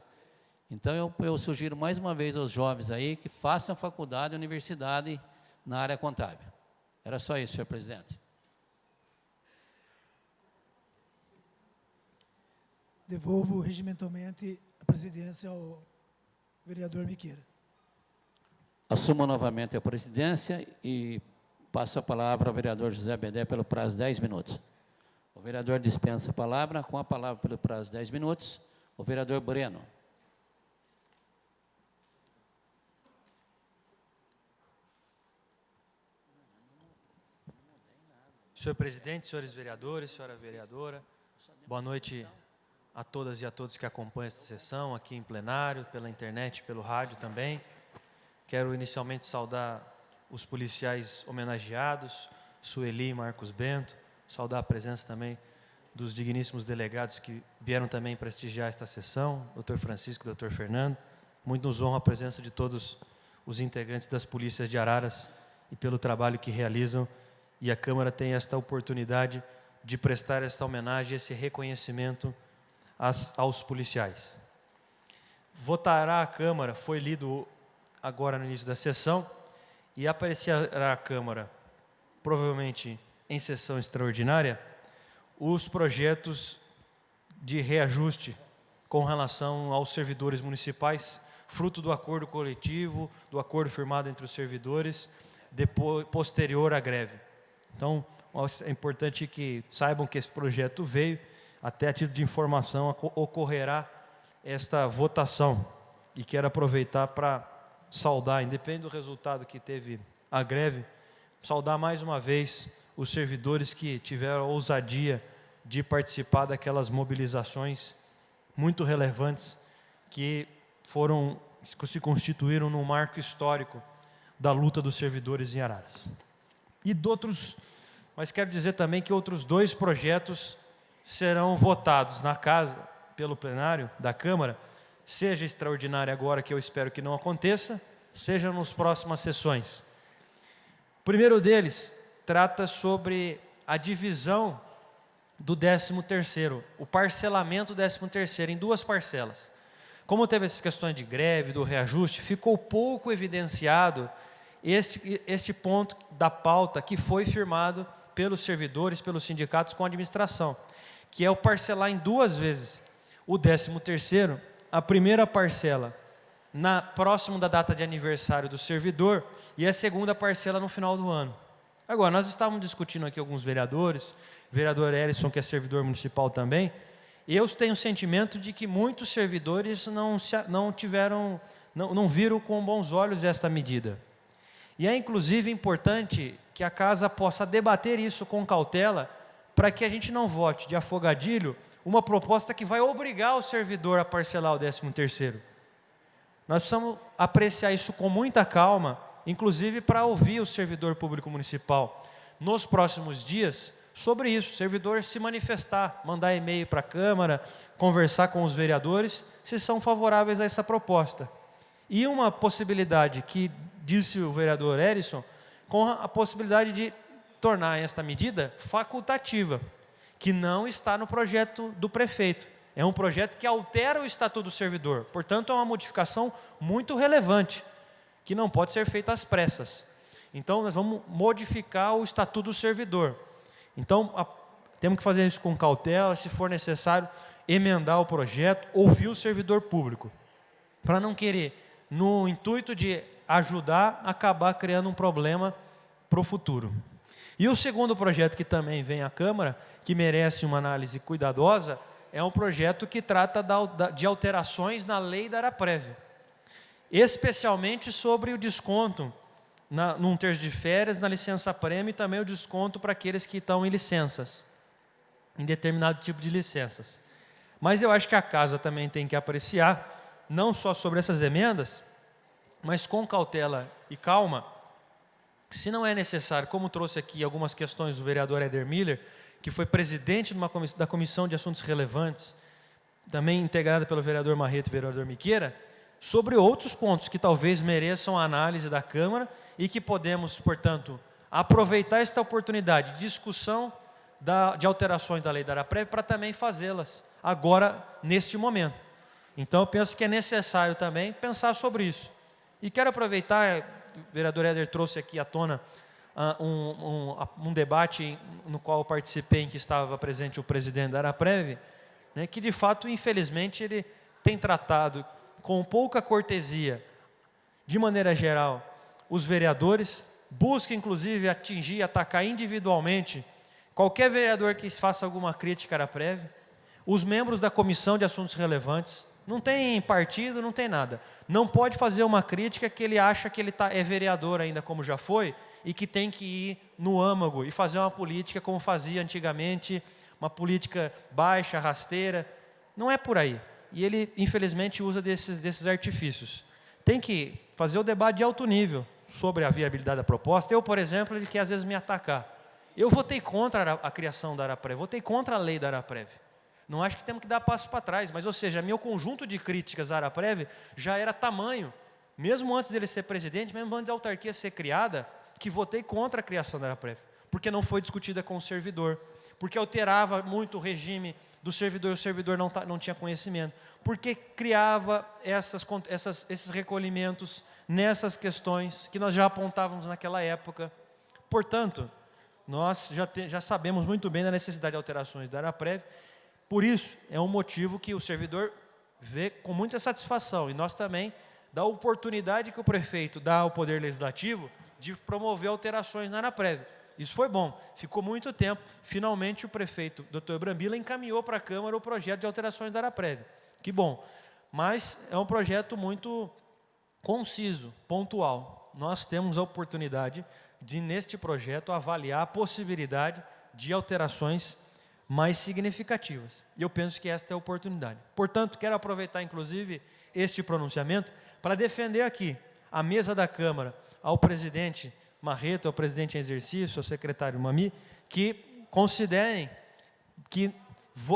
Então, eu sugiro mais uma vez aos jovens aí que façam faculdade e universidade na área contábil. Era só isso, senhor presidente. Devolvo regimentalmente a presidência ao vereador Miqueira. Assumo novamente a presidência e passo a palavra ao vereador José Bedé pelo prazo de 10 minutos. O vereador dispensa a palavra, com a palavra pelo prazo de 10 minutos, o vereador Breno. Senhor presidente, senhores vereadores, senhora vereadora, boa noite a todas e a todos que acompanham esta sessão aqui em plenário, pela internet, pelo rádio também. Quero inicialmente saudar os policiais homenageados, Sueli e Marcos Bento, saudar a presença também dos digníssimos delegados que vieram também prestigiar esta sessão, Dr. Francisco e Dr. Fernando. Muito nos honra a presença de todos os integrantes das polícias de Araras e pelo trabalho que realizam. E a Câmara tem esta oportunidade de prestar esta homenagem, esse reconhecimento aos policiais. Votará a Câmara, foi lido agora no início da sessão, e aparecerá a Câmara, provavelmente em sessão extraordinária, os projetos de reajuste com relação aos servidores municipais, fruto do acordo coletivo, do acordo firmado entre os servidores, posterior à greve. Então, é importante que saibam que esse projeto veio, até a título de informação, ocorrerá esta votação. E quero aproveitar para saudar, independente do resultado que teve a greve, saudar mais uma vez os servidores que tiveram a ousadia de participar daquelas mobilizações muito relevantes que se constituíram num marco histórico da luta dos servidores em Araras. E mas quero dizer também que outros 2 projetos serão votados na casa, pelo plenário da Câmara, seja extraordinária agora, que eu espero que não aconteça, seja nas próximas sessões. O primeiro deles trata sobre a divisão do 13º, o parcelamento do 13º em 2 parcelas. Como teve essas questões de greve, do reajuste, ficou pouco evidenciado este ponto da pauta que foi firmado pelos servidores, pelos sindicatos com a administração, que é o parcelar em 2 vezes o 13º, a primeira parcela próximo da data de aniversário do servidor e a segunda parcela no final do ano. Agora, nós estávamos discutindo aqui alguns vereadores, vereador Ellison, que é servidor municipal também, e eu tenho o sentimento de que muitos servidores não viram com bons olhos esta medida. E é inclusive importante que a casa possa debater isso com cautela, para que a gente não vote de afogadilho uma proposta que vai obrigar o servidor a parcelar o 13º. Nós precisamos apreciar isso com muita calma, inclusive para ouvir o servidor público municipal. Nos próximos dias, sobre isso, o servidor se manifestar, mandar e-mail para a Câmara, conversar com os vereadores, se são favoráveis a essa proposta. E uma possibilidade que disse o vereador Erison, com a possibilidade de tornar esta medida facultativa, que não está no projeto do prefeito. É um projeto que altera o Estatuto do Servidor, portanto é uma modificação muito relevante, que não pode ser feita às pressas. Então nós vamos modificar o Estatuto do Servidor. Então temos que fazer isso com cautela, se for necessário emendar o projeto, ouvir o servidor público, para não querer, no intuito de ajudar, acabar criando um problema para o futuro. E o segundo projeto que também vem à Câmara, que merece uma análise cuidadosa, é um projeto que trata de alterações na lei da Araprev, especialmente sobre o desconto num terço de férias, na licença-prêmio e também o desconto para aqueles que estão em licenças, em determinado tipo de licenças. Mas eu acho que a Casa também tem que apreciar, não só sobre essas emendas, mas com cautela e calma, se não é necessário, como trouxe aqui algumas questões do vereador Éder Miller, que foi presidente da Comissão de Assuntos Relevantes, também integrada pelo vereador Marreto e vereador Miqueira, sobre outros pontos que talvez mereçam a análise da Câmara e que podemos, portanto, aproveitar esta oportunidade de discussão de alterações da lei da Araprev para também fazê-las agora, neste momento. Então, eu penso que é necessário também pensar sobre isso. E quero aproveitar, o vereador Éder trouxe aqui à tona um debate no qual eu participei, em que estava presente o presidente da Araprev, né, que de fato, infelizmente, ele tem tratado com pouca cortesia, de maneira geral, os vereadores, busca inclusive atingir e atacar individualmente qualquer vereador que faça alguma crítica à Araprev, os membros da Comissão de Assuntos Relevantes, não tem partido, não tem nada. Não pode fazer uma crítica que ele acha que ele é vereador ainda, como já foi, e que tem que ir no âmago e fazer uma política como fazia antigamente, uma política baixa, rasteira. Não é por aí. E ele, infelizmente, usa desses artifícios. Tem que fazer o debate de alto nível sobre a viabilidade da proposta. Eu, por exemplo, ele quer às vezes me atacar. Eu votei contra a criação da Araprev, votei contra a lei da Araprev. Não acho que temos que dar passos para trás, mas, ou seja, meu conjunto de críticas à Araprev já era tamanho, mesmo antes dele ser presidente, mesmo antes da autarquia ser criada, que votei contra a criação da Araprev, porque não foi discutida com o servidor, porque alterava muito o regime do servidor e o servidor não tinha conhecimento, porque criava esses recolhimentos nessas questões que nós já apontávamos naquela época. Portanto, nós já sabemos muito bem da necessidade de alterações da Araprev. Por isso, é um motivo que o servidor vê com muita satisfação, e nós também, da oportunidade que o prefeito dá ao Poder Legislativo de promover alterações na Araprev. Isso foi bom, ficou muito tempo. Finalmente, o prefeito, Dr. Brambila, encaminhou para a Câmara o projeto de alterações da Araprev. Que bom, mas é um projeto muito conciso, pontual. Nós temos a oportunidade de, neste projeto, avaliar a possibilidade de alterações mais significativas. E eu penso que esta é a oportunidade. Portanto, quero aproveitar, inclusive, este pronunciamento para defender aqui a mesa da Câmara, ao presidente Marreto, ao presidente em exercício, ao secretário Mami, que considerem que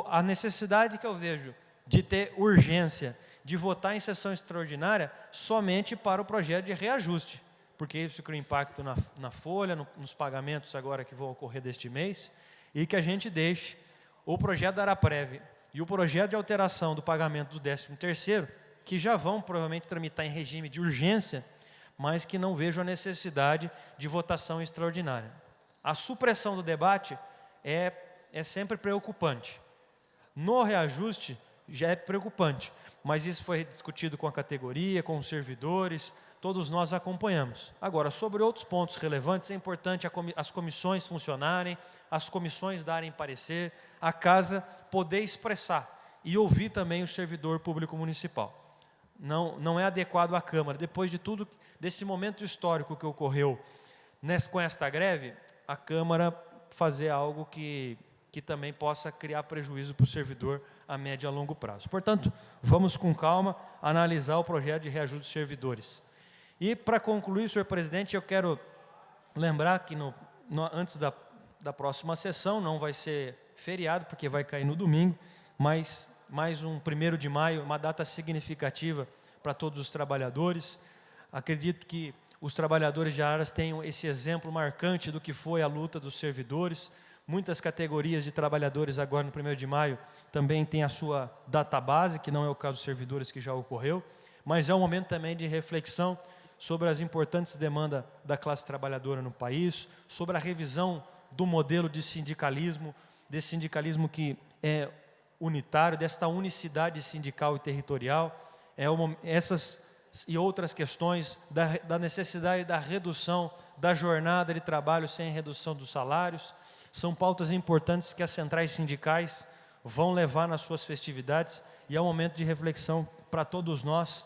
a necessidade que eu vejo de ter urgência de votar em sessão extraordinária somente para o projeto de reajuste, porque isso cria impacto na folha, nos pagamentos agora que vão ocorrer deste mês, e que a gente deixe o projeto da Araprev e o projeto de alteração do pagamento do 13º, que já vão provavelmente tramitar em regime de urgência, mas que não vejo a necessidade de votação extraordinária. A supressão do debate é sempre preocupante. No reajuste já é preocupante, mas isso foi discutido com a categoria, com os servidores, todos nós acompanhamos. Agora, sobre outros pontos relevantes, é importante as comissões funcionarem, as comissões darem parecer, a Casa poder expressar e ouvir também o servidor público municipal. Não é adequado à Câmara, depois de tudo, desse momento histórico que ocorreu com esta greve, a Câmara fazer algo que também possa criar prejuízo para o servidor a médio e a longo prazo. Portanto, vamos com calma analisar o projeto de reajuste dos servidores. E, para concluir, senhor presidente, eu quero lembrar que antes da próxima sessão, não vai ser feriado, porque vai cair no domingo, mas mais um 1º de maio, uma data significativa para todos os trabalhadores. Acredito que os trabalhadores de Araras tenham esse exemplo marcante do que foi a luta dos servidores. Muitas categorias de trabalhadores agora no 1º de maio também têm a sua data base, que não é o caso dos servidores que já ocorreu, mas é um momento também de reflexão sobre as importantes demandas da classe trabalhadora no país, sobre a revisão do modelo de sindicalismo, desse sindicalismo que é unitário, desta unicidade sindical e territorial, essas e outras questões da necessidade da redução da jornada de trabalho sem redução dos salários, são pautas importantes que as centrais sindicais vão levar nas suas festividades, e é um momento de reflexão para todos nós,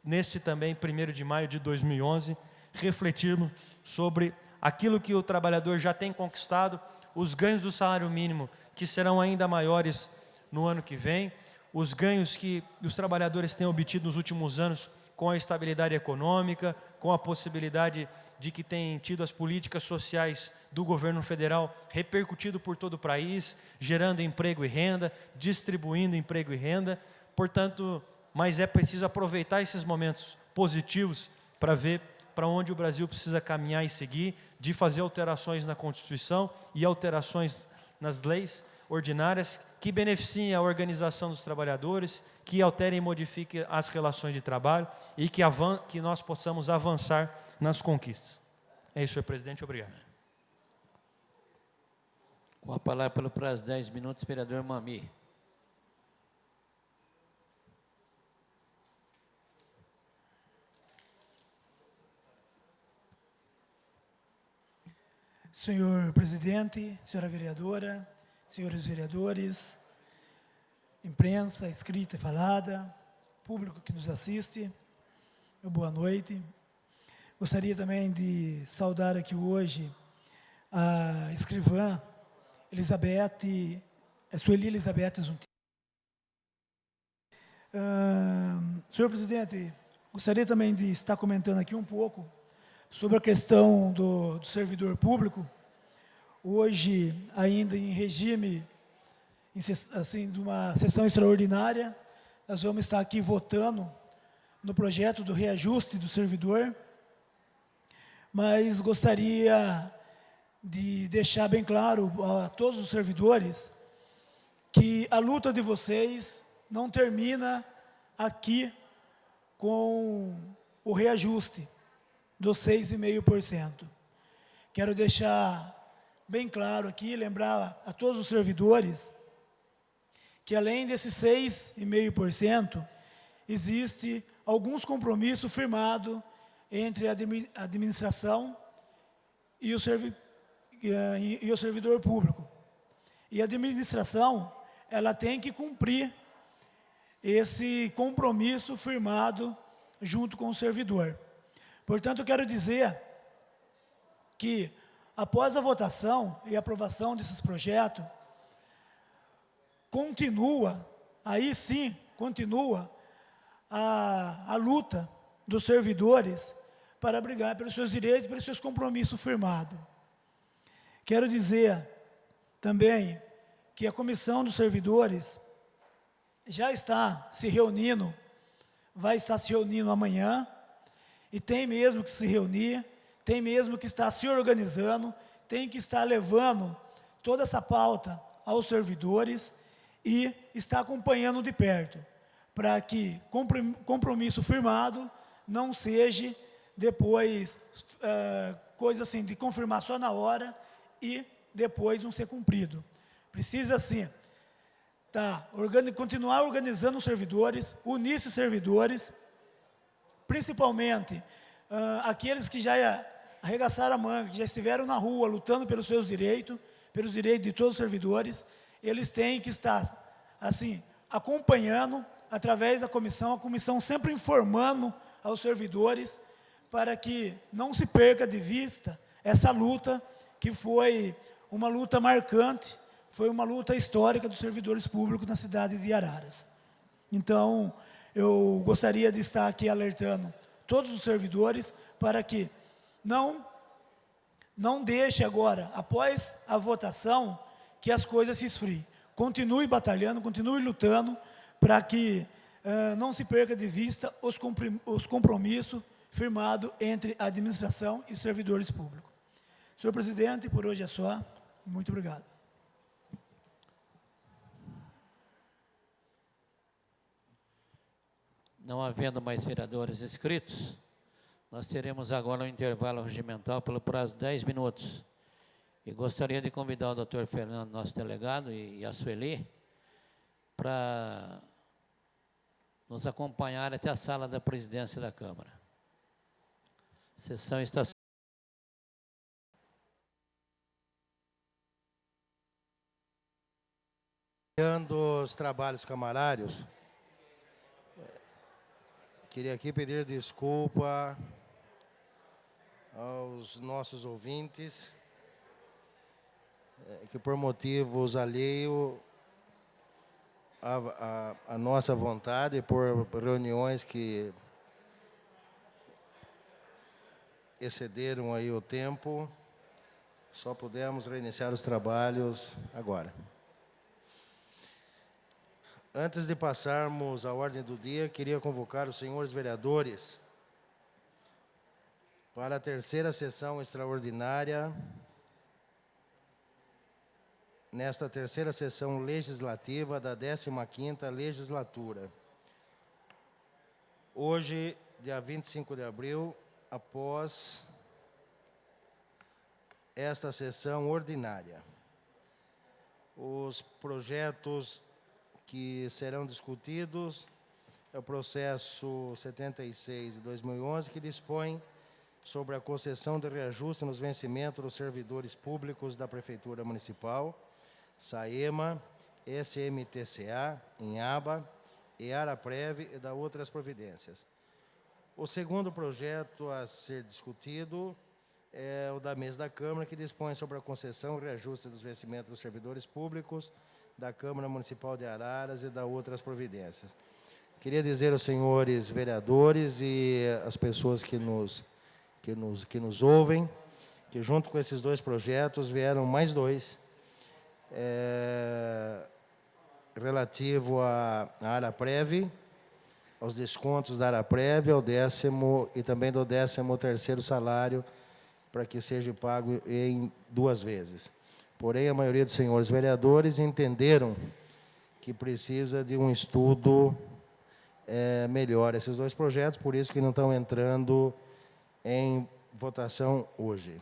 neste também 1º de maio de 2011, refletirmos sobre aquilo que o trabalhador já tem conquistado, os ganhos do salário mínimo, que serão ainda maiores no ano que vem, os ganhos que os trabalhadores têm obtido nos últimos anos com a estabilidade econômica, com a possibilidade de que tem tido as políticas sociais do governo federal repercutido por todo o país, gerando emprego e renda, distribuindo emprego e renda. Portanto, mas é preciso aproveitar esses momentos positivos para ver para onde o Brasil precisa caminhar e seguir, de fazer alterações na Constituição e alterações nas leis ordinárias que beneficiem a organização dos trabalhadores, que alterem e modifiquem as relações de trabalho e que nós possamos avançar nas conquistas. É isso, senhor presidente. Obrigado. Com a palavra pelo prazo 10 minutos, vereador Mami. Senhor presidente, senhora vereadora, senhores vereadores, imprensa escrita e falada, público que nos assiste, boa noite. Gostaria também de saudar aqui hoje a escrivã Sueli Elizabeth Zunti. Senhor presidente, gostaria também de estar comentando aqui um pouco sobre a questão do servidor público. Hoje, ainda em regime assim, de uma sessão extraordinária, nós vamos estar aqui votando no projeto do reajuste do servidor, mas gostaria de deixar bem claro a todos os servidores que a luta de vocês não termina aqui com o reajuste dos 6,5%. Quero deixar bem claro aqui, lembrar a todos os servidores que além desses 6,5%, existe alguns compromissos firmados entre a administração e o servidor público. E a administração, ela tem que cumprir esse compromisso firmado junto com o servidor. Portanto, eu quero dizer que, após a votação e aprovação desses projetos, continua a luta dos servidores para brigar pelos seus direitos, pelos seus compromissos firmados. Quero dizer também que a comissão dos servidores já está se reunindo, vai estar se reunindo amanhã, e tem mesmo que se reunir, tem mesmo que estar se organizando, tem que estar levando toda essa pauta aos servidores e estar acompanhando de perto, para que compromisso firmado não seja depois coisa assim de confirmar só na hora e depois não ser cumprido. Precisa sim continuar organizando os servidores, unir esses servidores, principalmente aqueles que já arregaçaram a manga, que já estiveram na rua lutando pelos seus direitos, pelos direitos de todos os servidores. Eles têm que estar assim acompanhando através da comissão, a comissão sempre informando aos servidores para que não se perca de vista essa luta, que foi uma luta marcante, foi uma luta histórica dos servidores públicos na cidade de Araras. Então, eu gostaria de estar aqui alertando todos os servidores para que não Não deixe agora, após a votação, que as coisas se esfriem. Continue batalhando, continue lutando para que não se perca de vista os compromissos firmados entre a administração e os servidores públicos. Senhor presidente, por hoje é só. Muito obrigado. Não havendo mais vereadores inscritos, nós teremos agora um intervalo regimental pelo prazo de 10 minutos. E gostaria de convidar o doutor Fernando, nosso delegado, e a Sueli, para nos acompanhar até a sala da presidência da Câmara. A sessão está... Iniciando os trabalhos camarários, queria aqui pedir desculpa aos nossos ouvintes, que por motivos alheios à nossa vontade, por reuniões que excederam aí o tempo, só pudemos reiniciar os trabalhos agora. Antes de passarmos à ordem do dia, queria convocar os senhores vereadores para a terceira sessão extraordinária, nesta terceira sessão legislativa da 15ª legislatura. Hoje, dia 25 de abril, após esta sessão ordinária. Os projetos que serão discutidos é o processo 76 de 2011, que dispõe sobre a concessão de reajuste nos vencimentos dos servidores públicos da Prefeitura Municipal, SAEMA, SMTCA, INHABA, EARAPREV e da outras providências. O segundo projeto a ser discutido é o da mesa da Câmara, que dispõe sobre a concessão e reajuste dos vencimentos dos servidores públicos da Câmara Municipal de Araras e da outras providências. Queria dizer aos senhores vereadores e às pessoas que nos ouvem, que junto com esses dois projetos vieram mais dois, relativo à Araprev, aos descontos da Araprev, ao 10º e também do 13º salário, para que seja pago em 2 vezes. Porém, a maioria dos senhores vereadores entenderam que precisa de um estudo melhor esses dois projetos, por isso que não estão entrando em votação hoje.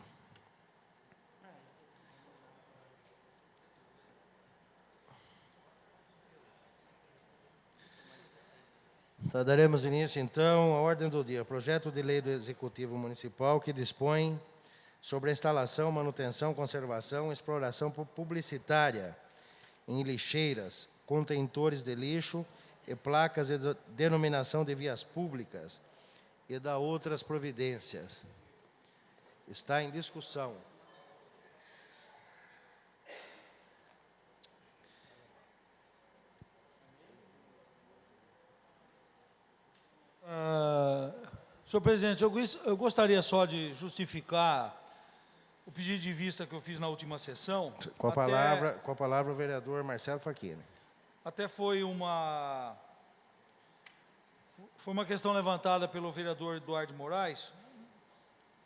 Então, daremos início, então, à ordem do dia. Projeto de lei do Executivo Municipal que dispõe sobre a instalação, manutenção, conservação e exploração publicitária em lixeiras, contentores de lixo e placas de denominação de vias públicas e da outras providências. Está em discussão. Senhor presidente, eu gostaria só de justificar o pedido de vista que eu fiz na última sessão. Com a palavra o vereador Marcelo Facchini. Até foi uma questão levantada pelo vereador Eduardo Moraes,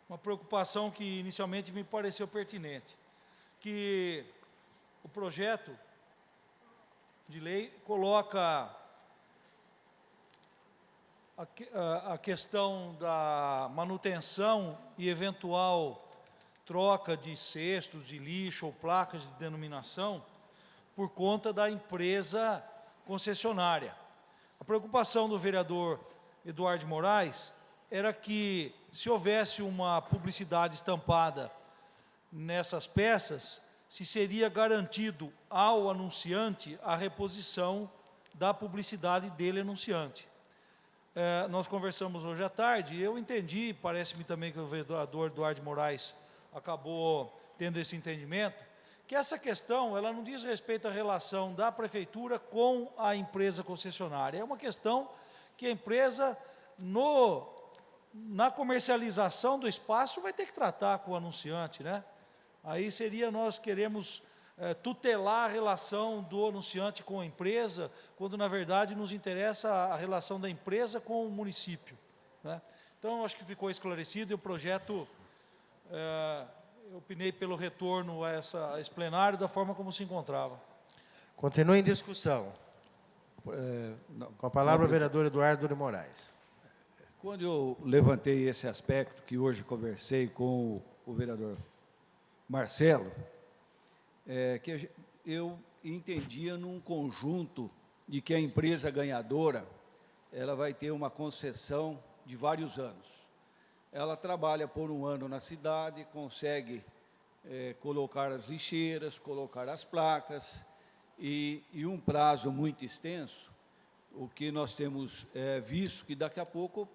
uma preocupação que inicialmente me pareceu pertinente, que o projeto de lei coloca a questão da manutenção e eventual troca de cestos de lixo ou placas de denominação por conta da empresa concessionária. A preocupação do vereador Eduardo Moraes era que, se houvesse uma publicidade estampada nessas peças, se seria garantido ao anunciante a reposição da publicidade dele, anunciante. Nós conversamos hoje à tarde, e eu entendi, parece-me também que o vereador Eduardo Moraes acabou tendo esse entendimento, que essa questão ela não diz respeito à relação da prefeitura com a empresa concessionária. É uma questão que a empresa, na comercialização do espaço vai ter que tratar com o anunciante, né? Aí seria, nós queremos tutelar a relação do anunciante com a empresa, quando na verdade nos interessa a relação da empresa com o município, né? Então, acho que ficou esclarecido e o projeto, eu opinei pelo retorno a esse plenário da forma como se encontrava. Continua em discussão. Com a palavra o vereador Eduardo de Moraes. Quando eu levantei esse aspecto, que hoje conversei com o vereador Marcelo, que eu entendia num conjunto de que a empresa ganhadora ela vai ter uma concessão de vários anos. Ela trabalha por um ano na cidade, consegue colocar as lixeiras, colocar as placas, e um prazo muito extenso, o que nós temos visto que daqui a pouco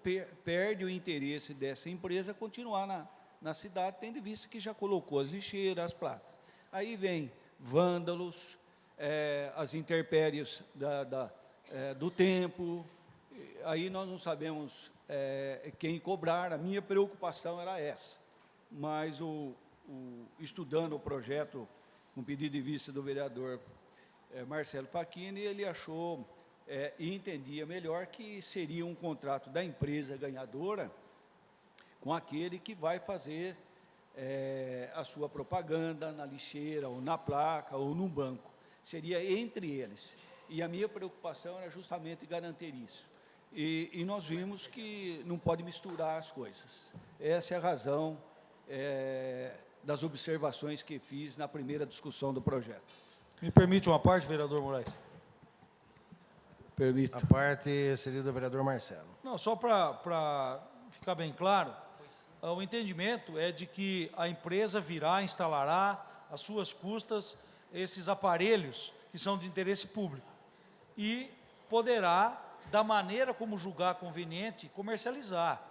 perde o interesse dessa empresa continuar na cidade, tendo em vista que já colocou as lixeiras, as placas. Aí vem vândalos, as intempéries do tempo, aí nós não sabemos quem cobrar. A minha preocupação era essa, mas estudando o projeto, com pedido de vista do vereador Marcelo Facchini, ele achou e entendia melhor que seria um contrato da empresa ganhadora com aquele que vai fazer a sua propaganda na lixeira, ou na placa, ou num banco. Seria entre eles. E a minha preocupação era justamente garantir isso. E nós vimos que não pode misturar as coisas. Essa é a razão das observações que fiz na primeira discussão do projeto. Me permite uma parte, vereador Moraes? Permito. A parte seria do vereador Marcelo. Não, só para ficar bem claro, o entendimento é de que a empresa virá, instalará às suas custas esses aparelhos que são de interesse público e poderá, da maneira como julgar conveniente, comercializar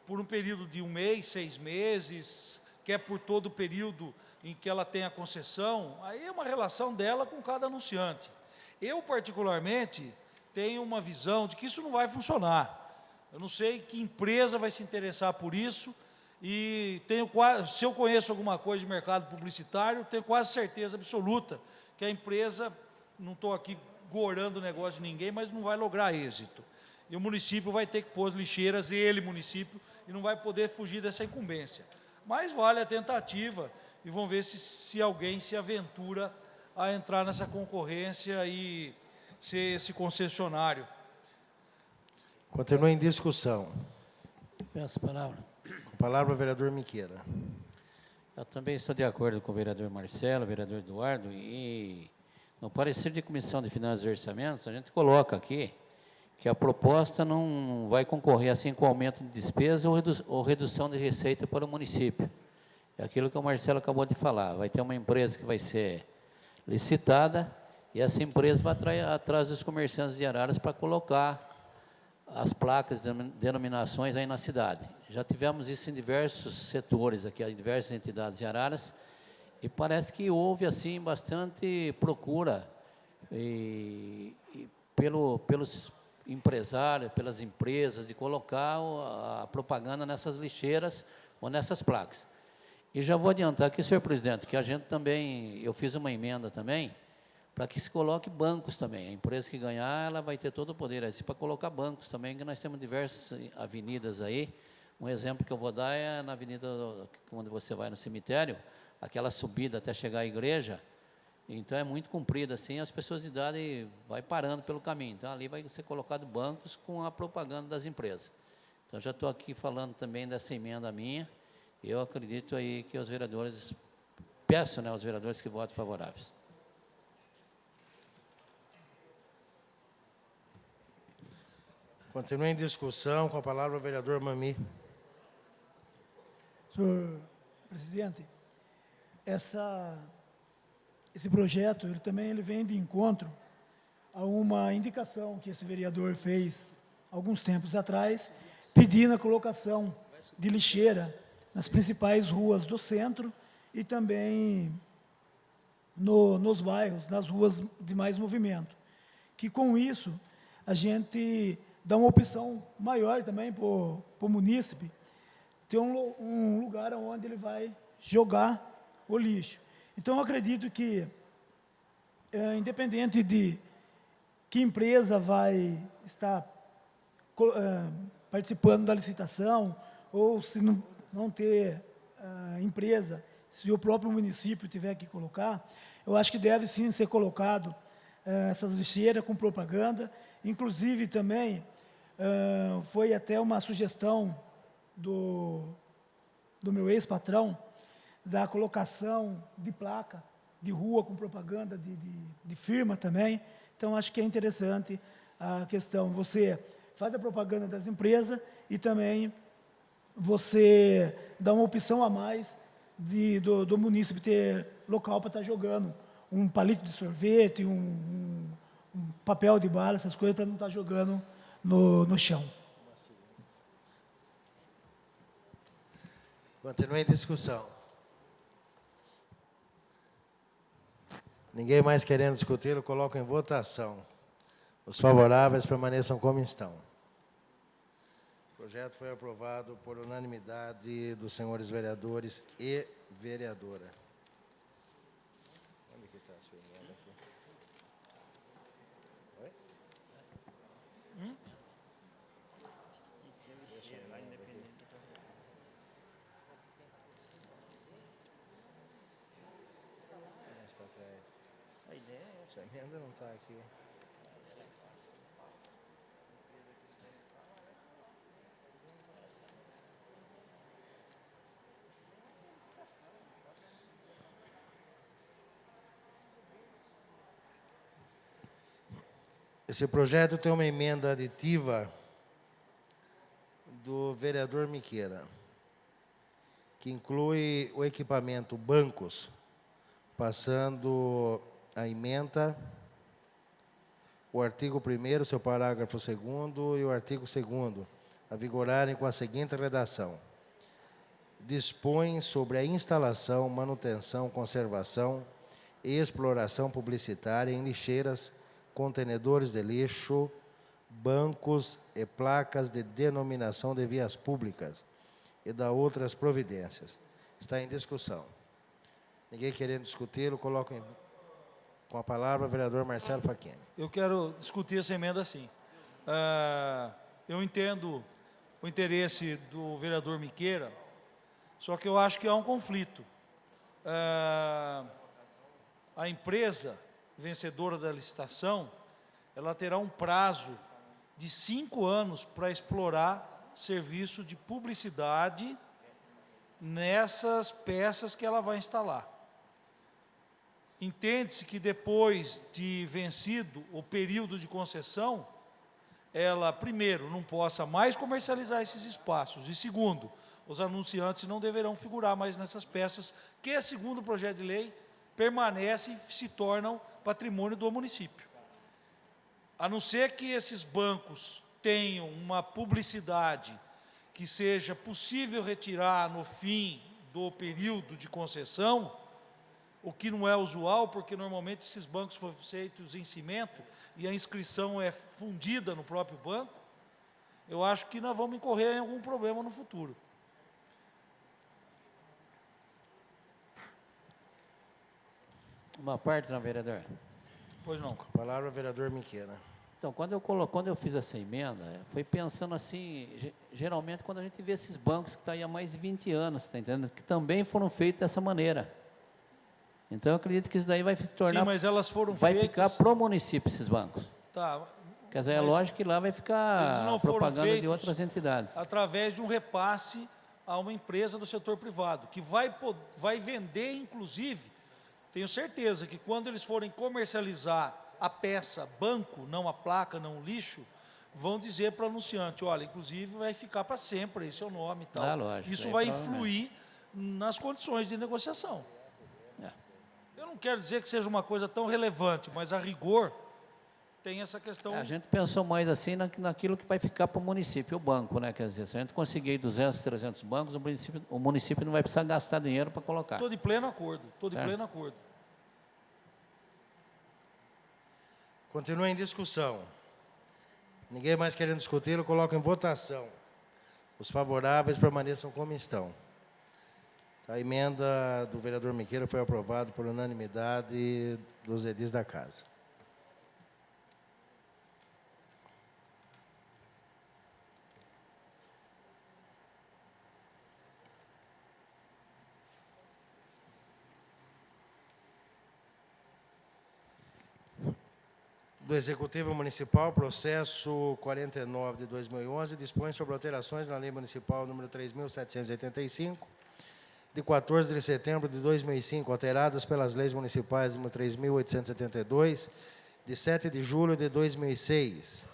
por um período de 1 mês, 6 meses, que é por todo o período em que ela tem a concessão. Aí é uma relação dela com cada anunciante. Eu, particularmente, tenho uma visão de que isso não vai funcionar. Eu não sei que empresa vai se interessar por isso, e se eu conheço alguma coisa de mercado publicitário, tenho quase certeza absoluta que a empresa, não estou aqui gorando o negócio de ninguém, mas não vai lograr êxito. E o município vai ter que pôr as lixeiras, município, e não vai poder fugir dessa incumbência. Mas vale a tentativa, e vamos ver se alguém se aventura a entrar nessa concorrência e ser esse concessionário. Continua em discussão. Peço a palavra. Com a palavra o vereador Miqueira. Eu também estou de acordo com o vereador Marcelo, o vereador Eduardo, e no parecer de Comissão de Finanças e Orçamentos, a gente coloca aqui que a proposta não vai concorrer assim com aumento de despesa ou redução de receita para o município. É aquilo que o Marcelo acabou de falar. Vai ter uma empresa que vai ser licitada e essa empresa vai atrás dos comerciantes de Araras para colocar as placas, denominações aí na cidade. Já tivemos isso em diversos setores aqui, em diversas entidades de Araras, e parece que houve assim bastante procura pelos empresários, pelas empresas, de colocar a propaganda nessas lixeiras ou nessas placas. E já vou adiantar aqui, senhor presidente, que a gente também, eu fiz uma emenda também, para que se coloque bancos também. A empresa que ganhar, ela vai ter todo o poder para colocar bancos também, que nós temos diversas avenidas aí. Um exemplo que eu vou dar é na avenida, quando você vai no cemitério, aquela subida até chegar à igreja, então é muito comprida assim, as pessoas de idade vai parando pelo caminho. Então ali vai ser colocado bancos com a propaganda das empresas. Então já estou aqui falando também dessa emenda minha. Eu acredito aí que os vereadores, peço, né, aos vereadores que votem favoráveis. Continua em discussão, com a palavra o vereador Mami. Senhor presidente, esse projeto ele vem de encontro a uma indicação que esse vereador fez alguns tempos atrás, pedindo a colocação de lixeira nas principais ruas do centro e também nos bairros, nas ruas de mais movimento. Que com isso a gente dá uma opção maior também para o munícipe ter um lugar onde ele vai jogar o lixo. Então, eu acredito que, independente de que empresa vai estar participando da licitação, ou se não ter empresa, se o próprio município tiver que colocar, eu acho que deve sim ser colocado essas lixeiras com propaganda. Inclusive também foi até uma sugestão do meu ex-patrão da colocação de placa de rua com propaganda de firma também. Então acho que é interessante a questão. Você faz a propaganda das empresas e também você dá uma opção a mais do munícipe ter local para estar jogando um palito de sorvete, um papel de bala, essas coisas, para não estar jogando no chão. Continua em discussão. Ninguém mais querendo discutir, eu coloco em votação. Os favoráveis permaneçam como estão. O projeto foi aprovado por unanimidade dos senhores vereadores e vereadora. Onde que está a sua emenda aqui? Oi? Mais para trás. A ideia é essa. A emenda não está aqui. Esse projeto tem uma emenda aditiva do vereador Miqueira, que inclui o equipamento bancos, passando a emenda, o artigo 1º, seu parágrafo 2º e o artigo 2º, a vigorarem com a seguinte redação. Dispõe sobre a instalação, manutenção, conservação e exploração publicitária em lixeiras, contenedores de lixo, bancos e placas de denominação de vias públicas e da outras providências. Está em discussão. Ninguém querendo discuti-lo, coloco com a palavra o vereador Marcelo Facchini. Eu quero discutir essa emenda assim. Eu entendo o interesse do vereador Miqueira, só que eu acho que há um conflito. A empresa vencedora da licitação, ela terá um prazo de 5 anos para explorar serviço de publicidade nessas peças que ela vai instalar. Entende-se que depois de vencido o período de concessão, ela, primeiro, não possa mais comercializar esses espaços, e segundo, os anunciantes não deverão figurar mais nessas peças que, segundo o projeto de lei, permanecem e se tornam patrimônio do município. A não ser que esses bancos tenham uma publicidade que seja possível retirar no fim do período de concessão, o que não é usual, porque normalmente esses bancos foram feitos em cimento e a inscrição é fundida no próprio banco, eu acho que nós vamos incorrer em algum problema no futuro. Uma parte, não, vereador? Pois não. Com a palavra, o vereador Miqueira. Então, quando eu fiz essa emenda, foi pensando assim, geralmente quando a gente vê esses bancos que estão aí há mais de 20 anos, tá entendendo? Que também foram feitos dessa maneira. Então, eu acredito que isso daí vai se tornar... Sim, mas elas foram vai feitas... ficar pro município, esses bancos. Tá, quer dizer, é lógico que lá vai ficar propaganda de outras entidades. Através de um repasse a uma empresa do setor privado, que vai vender, inclusive, tenho certeza que quando eles forem comercializar a peça banco, não a placa, não o lixo, vão dizer para o anunciante, olha, inclusive vai ficar para sempre, esse é o nome e tal. Lógico, isso vai influir nas condições de negociação. Eu não quero dizer que seja uma coisa tão relevante, mas a rigor tem essa questão... A gente pensou mais assim naquilo que vai ficar para o município, o banco, né? Quer dizer, se a gente conseguir 200, 300 bancos, o município não vai precisar gastar dinheiro para colocar. Estou de pleno acordo, estou de pleno acordo. Continua em discussão. Ninguém mais querendo discutir, eu coloco em votação. Os favoráveis permaneçam como estão. A emenda do vereador Miqueira foi aprovada por unanimidade dos edis da casa. Do Executivo Municipal, processo 49 de 2011, dispõe sobre alterações na Lei Municipal número 3.785, de 14 de setembro de 2005, alteradas pelas leis municipais número 3.872, de 7 de julho de 2006,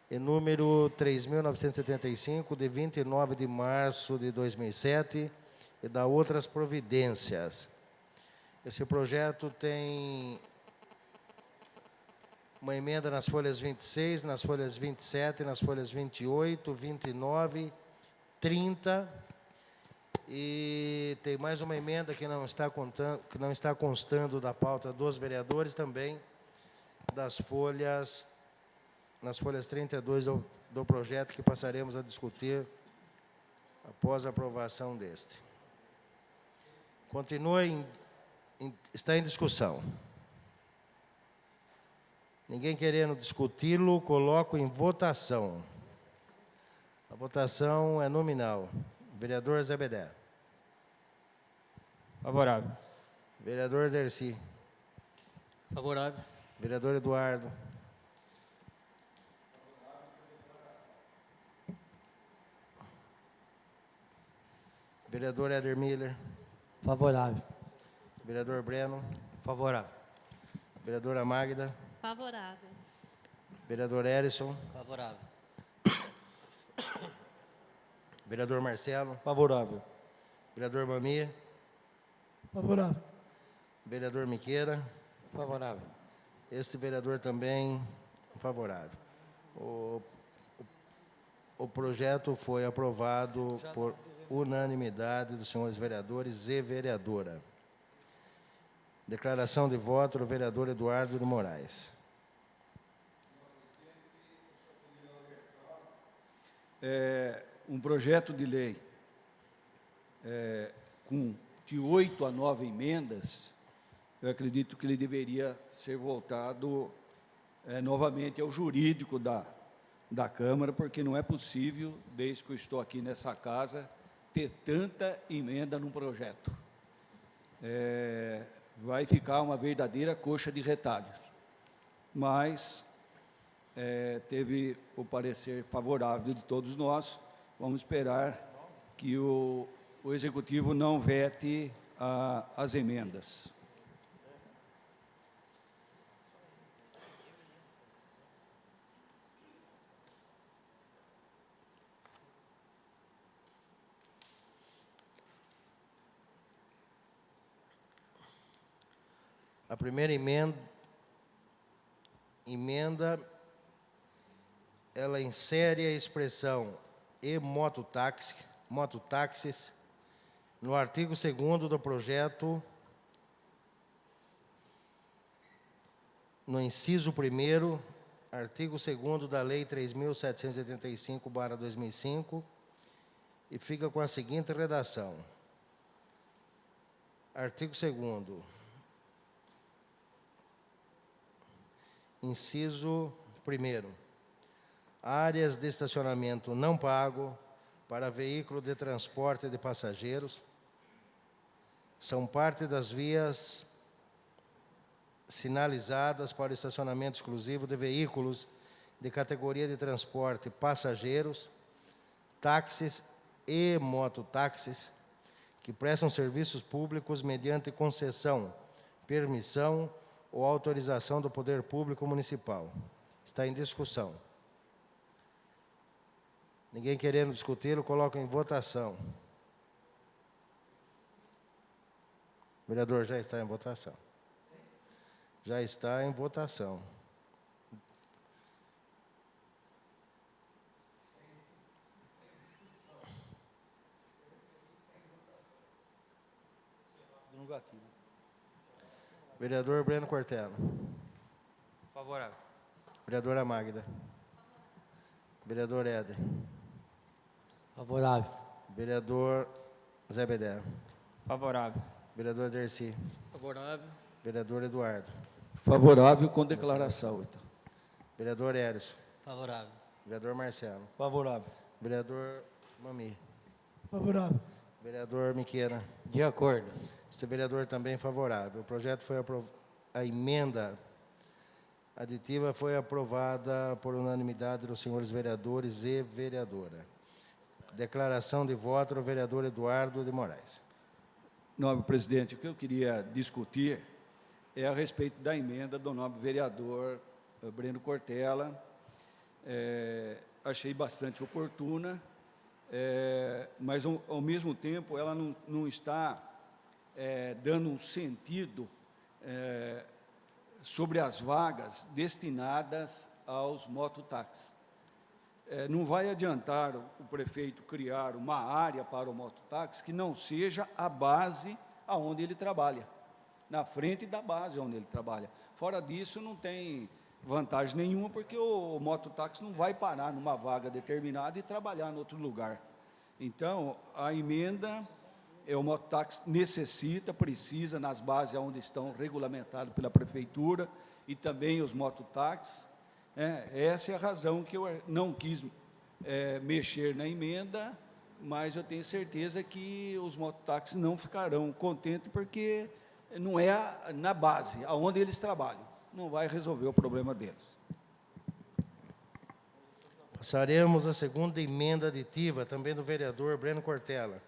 e número 3.975, de 29 de março de 2007, e da outras providências. Esse projeto tem uma emenda nas folhas 26, nas folhas 27, nas folhas 28, 29, 30, e tem mais uma emenda que não está constando da pauta dos vereadores, também nas folhas 32 do projeto, que passaremos a discutir após a aprovação deste. Está em discussão. Ninguém querendo discuti-lo, coloco em votação. A votação é nominal. Vereador Zé Bedé. Favorável. Vereador Dercy. Favorável. Vereador Eduardo. Vereador Éder Miller. Favorável. Vereador Breno. Favorável. Vereadora Magda. Favorável. Vereador Erison. Favorável. Vereador Marcelo. Favorável. Vereador Mamia. Favorável. Vereador Miqueira. Favorável. Este vereador também favorável. O projeto foi aprovado por unanimidade dos senhores vereadores e vereadora. Declaração de voto do vereador Eduardo de Moraes. Um projeto de lei de 8 a 9 emendas, eu acredito que ele deveria ser voltado novamente ao jurídico da Câmara, porque não é possível, desde que eu estou aqui nessa casa, ter tanta emenda num projeto. Vai ficar uma verdadeira coxa de retalhos. Mas teve o parecer favorável de todos nós. Vamos esperar que o Executivo não vete as emendas. A primeira emenda, ela insere a expressão e mototáxis no artigo 2º do projeto, no inciso 1º, artigo 2º da Lei 3.785/2005, e fica com a seguinte redação. Artigo 2º. Inciso 1º. Áreas de estacionamento não pago para veículo de transporte de passageiros são parte das vias sinalizadas para o estacionamento exclusivo de veículos de categoria de transporte passageiros, táxis e mototáxis que prestam serviços públicos mediante concessão, permissão ou autorização do Poder Público Municipal. Está em discussão. Ninguém querendo discuti-lo, coloca em votação. O vereador já está em votação. Já está em votação. Vereador Breno Cortella. Favorável. Vereadora Magda. Vereador Éder. Favorável. Vereador Zé Bedé. Favorável. Vereador Dercy. Favorável. Vereador Eduardo. Favorável com declaração, então. Vereador Érison. Favorável. Vereador Marcelo. Favorável. Vereador Mami. Favorável. Vereador Miqueira. De acordo. Este vereador também favorável. O projeto foi aprovado. A emenda aditiva foi aprovada por unanimidade dos senhores vereadores e vereadora. Declaração de voto do vereador Eduardo de Moraes. Nobre presidente, o que eu queria discutir é a respeito da emenda do nobre vereador Breno Cortella. Achei bastante oportuna, mas, ao mesmo tempo, ela não está dando um sentido sobre as vagas destinadas aos mototáxis. Não vai adiantar o prefeito criar uma área para o mototáxi que não seja a base aonde ele trabalha, na frente da base onde ele trabalha. Fora disso, não tem vantagem nenhuma, porque o mototáxi não vai parar numa vaga determinada e trabalhar em outro lugar. Então, a emenda, o mototáxi precisa, nas bases onde estão regulamentados pela prefeitura, e também os mototáxis. Essa é a razão que eu não quis mexer na emenda, mas eu tenho certeza que os mototáxis não ficarão contentes, porque não é na base, aonde eles trabalham. Não vai resolver o problema deles. Passaremos à segunda emenda aditiva, também do vereador Breno Cortella.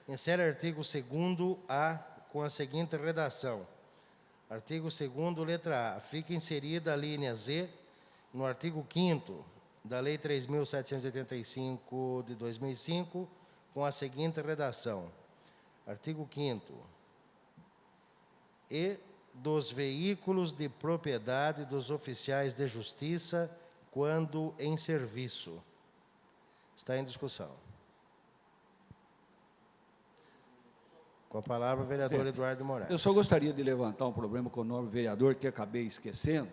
Insere artigo 2º-A com a seguinte redação. Artigo 2º, letra A. Fica inserida a linha Z no artigo 5º da Lei 3.785 de 2005, com a seguinte redação. Artigo 5º. E dos veículos de propriedade dos oficiais de justiça quando em serviço. Está em discussão. Com a palavra, o vereador Eduardo Moraes. Eu só gostaria de levantar um problema com o nobre vereador, que acabei esquecendo.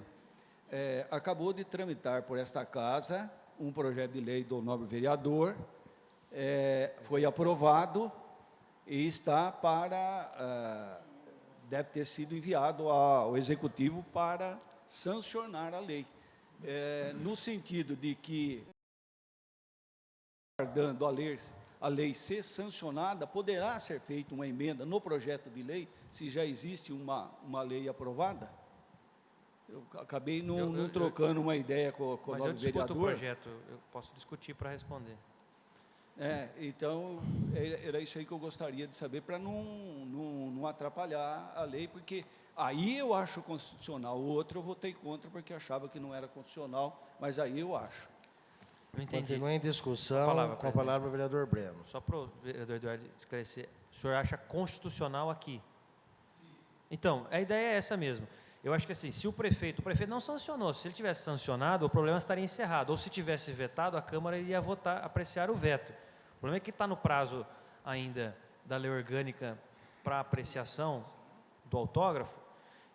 Acabou de tramitar por esta casa um projeto de lei do nobre vereador, foi aprovado e está deve ter sido enviado ao Executivo para sancionar a lei. No sentido de que, aguardando a lei ser sancionada, poderá ser feita uma emenda no projeto de lei, se já existe uma lei aprovada? Eu acabei não trocando uma ideia com o nobre vereador. Mas eu discuto o projeto, eu posso discutir para responder. Então, era isso aí que eu gostaria de saber, para não atrapalhar a lei, porque aí eu acho constitucional. O outro eu votei contra, porque achava que não era constitucional, mas aí eu acho. Continua em discussão, com a palavra o vereador Breno. Só para o vereador Eduardo esclarecer, o senhor acha constitucional aqui? Sim. Então, a ideia é essa mesmo. Eu acho que assim, se o prefeito não sancionou, se ele tivesse sancionado, o problema estaria encerrado, ou se tivesse vetado, a Câmara iria votar, apreciar o veto. O problema é que está no prazo ainda da lei orgânica para apreciação do autógrafo,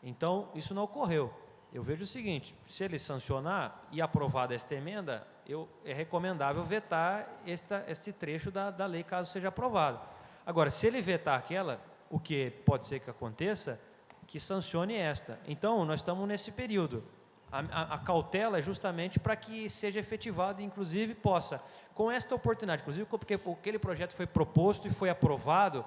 então isso não ocorreu. Eu vejo o seguinte, se ele sancionar e aprovada esta emenda, é recomendável vetar este trecho da lei, caso seja aprovado. Agora, se ele vetar aquela, o que pode ser que aconteça, que sancione esta. Então, nós estamos nesse período. A cautela é justamente para que seja efetivado, inclusive possa, com esta oportunidade, inclusive porque aquele projeto foi proposto e foi aprovado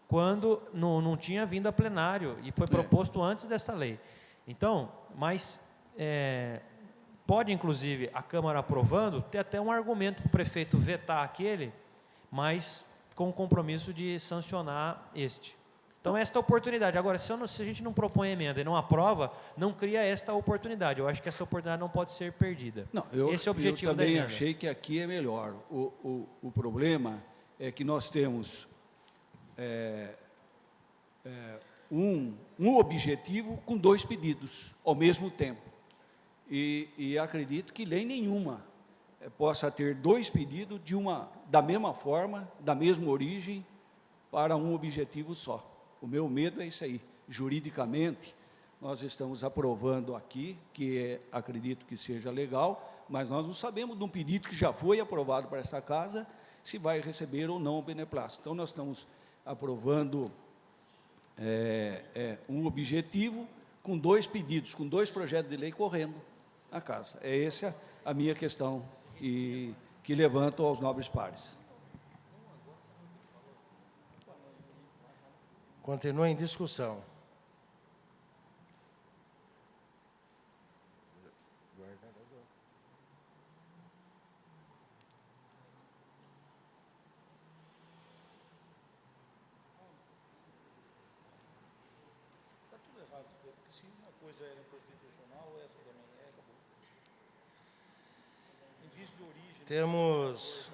quando não tinha vindo a plenário, e foi proposto antes dessa lei. Então, mas pode, inclusive, a Câmara aprovando, ter até um argumento para o prefeito vetar aquele, mas com o compromisso de sancionar este. Então, esta oportunidade. Agora, se a gente não propõe emenda e não aprova, não cria esta oportunidade. Eu acho que essa oportunidade não pode ser perdida. Esse é o objetivo da emenda. Eu também achei que aqui é melhor. O problema é que nós temos um objetivo com dois pedidos ao mesmo tempo. E acredito que lei nenhuma possa ter dois pedidos da mesma forma, da mesma origem, para um objetivo só. O meu medo é isso aí. Juridicamente, nós estamos aprovando aqui, que acredito que seja legal, mas nós não sabemos de um pedido que já foi aprovado para essa casa se vai receber ou não o beneplácito. Então, nós estamos aprovando um objetivo com 2 pedidos, com 2 projetos de lei correndo na casa. É essa a minha questão e que levanto aos nobres pares. Continua em discussão. Se uma coisa era inconstitucional, essa também é, acabou. Em vício de origem. Temos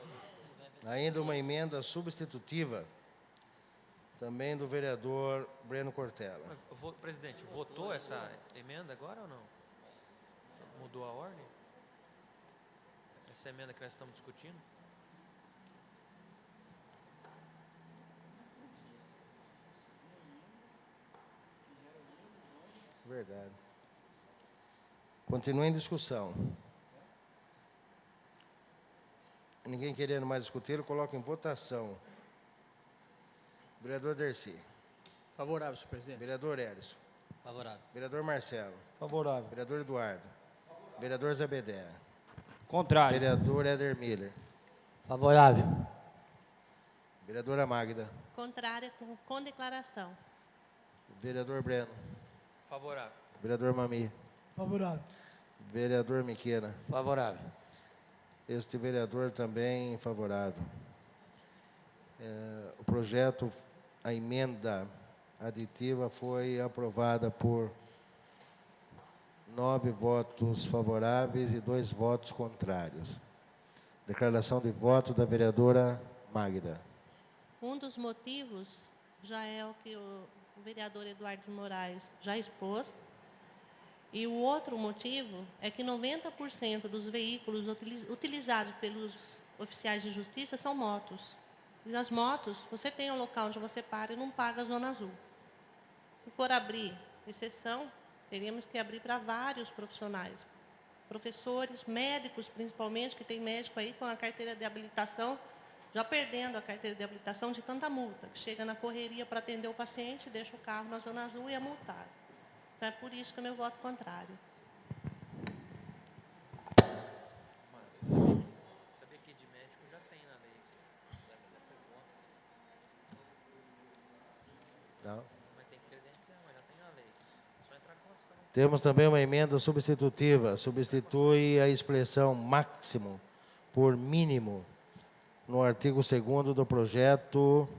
ainda uma emenda substitutiva, também do vereador Breno Cortella. Presidente, votou essa emenda agora ou não? Mudou a ordem? Essa emenda que nós estamos discutindo? Verdade. Continua em discussão. Ninguém querendo mais discutir, coloca em votação. Vereador Dercy. Favorável, senhor presidente. Vereador Élison. Favorável. Vereador Marcelo. Favorável. Vereador Eduardo. Vereador Zebedé. Contrário. Vereador Éder Miller. Favorável. Vereadora Magda. Contrária com declaração. Vereador Breno. Favorável. Vereador Mami. Favorável. Vereador Miquena. Favorável. Este vereador também favorável. O projeto, a emenda aditiva foi aprovada por 9 votos favoráveis e 2 votos contrários. Declaração de voto da vereadora Magda. Um dos motivos já é o que o vereador Eduardo de Moraes já expôs. E o outro motivo é que 90% dos veículos utilizados pelos oficiais de justiça são motos. E nas motos, você tem um local onde você para e não paga a zona azul. Se for abrir exceção, teríamos que abrir para vários profissionais. Professores, médicos principalmente, que tem médico aí com a carteira de habilitação, já perdendo a carteira de habilitação de tanta multa, que chega na correria para atender o paciente, deixa o carro na zona azul e é multado. Então, é por isso que é meu voto contrário. Você sabia que de médico já tem na lei? Não. Mas tem que credenciar, mas já tem na lei. É só entrar com ação. Temos também uma emenda substitutiva. Substitui a expressão máximo por mínimo no artigo 2º do projeto,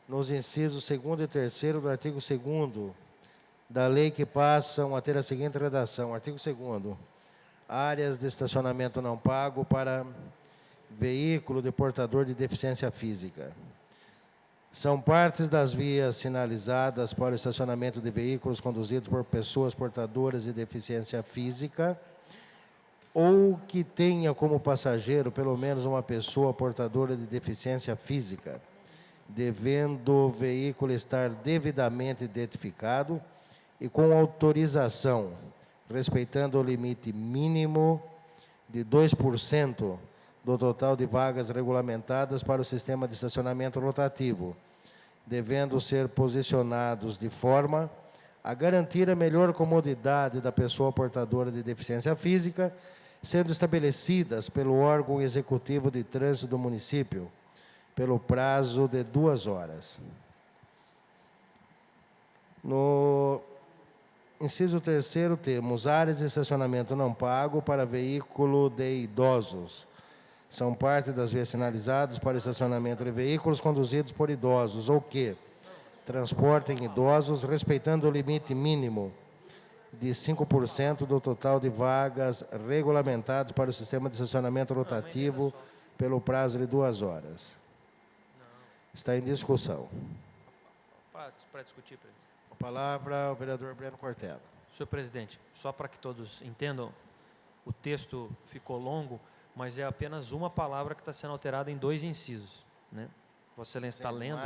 nos incisos 2º e 3º do artigo 2º da lei, que passam a ter a seguinte redação. Artigo 2º. Áreas de estacionamento não pago para veículo de portador de deficiência física. São partes das vias sinalizadas para o estacionamento de veículos conduzidos por pessoas portadoras de deficiência física ou que tenha como passageiro pelo menos uma pessoa portadora de deficiência física, devendo o veículo estar devidamente identificado e com autorização, respeitando o limite mínimo de 2% do total de vagas regulamentadas para o sistema de estacionamento rotativo, devendo ser posicionados de forma a garantir a melhor comodidade da pessoa portadora de deficiência física, sendo estabelecidas pelo órgão executivo de trânsito do município, pelo prazo de 2 horas. No inciso 3º, temos áreas de estacionamento não pago para veículo de idosos. São parte das vias sinalizadas para o estacionamento de veículos conduzidos por idosos, ou que transportem idosos, respeitando o limite mínimo de 5% do total de vagas regulamentadas para o sistema de estacionamento rotativo pelo prazo de 2 horas. Está em discussão. Para discutir, presidente. A palavra ao vereador Breno Cortella. Senhor presidente, só para que todos entendam, o texto ficou longo, mas é apenas uma palavra que está sendo alterada em 2 incisos, né? Vossa Excelência está lendo,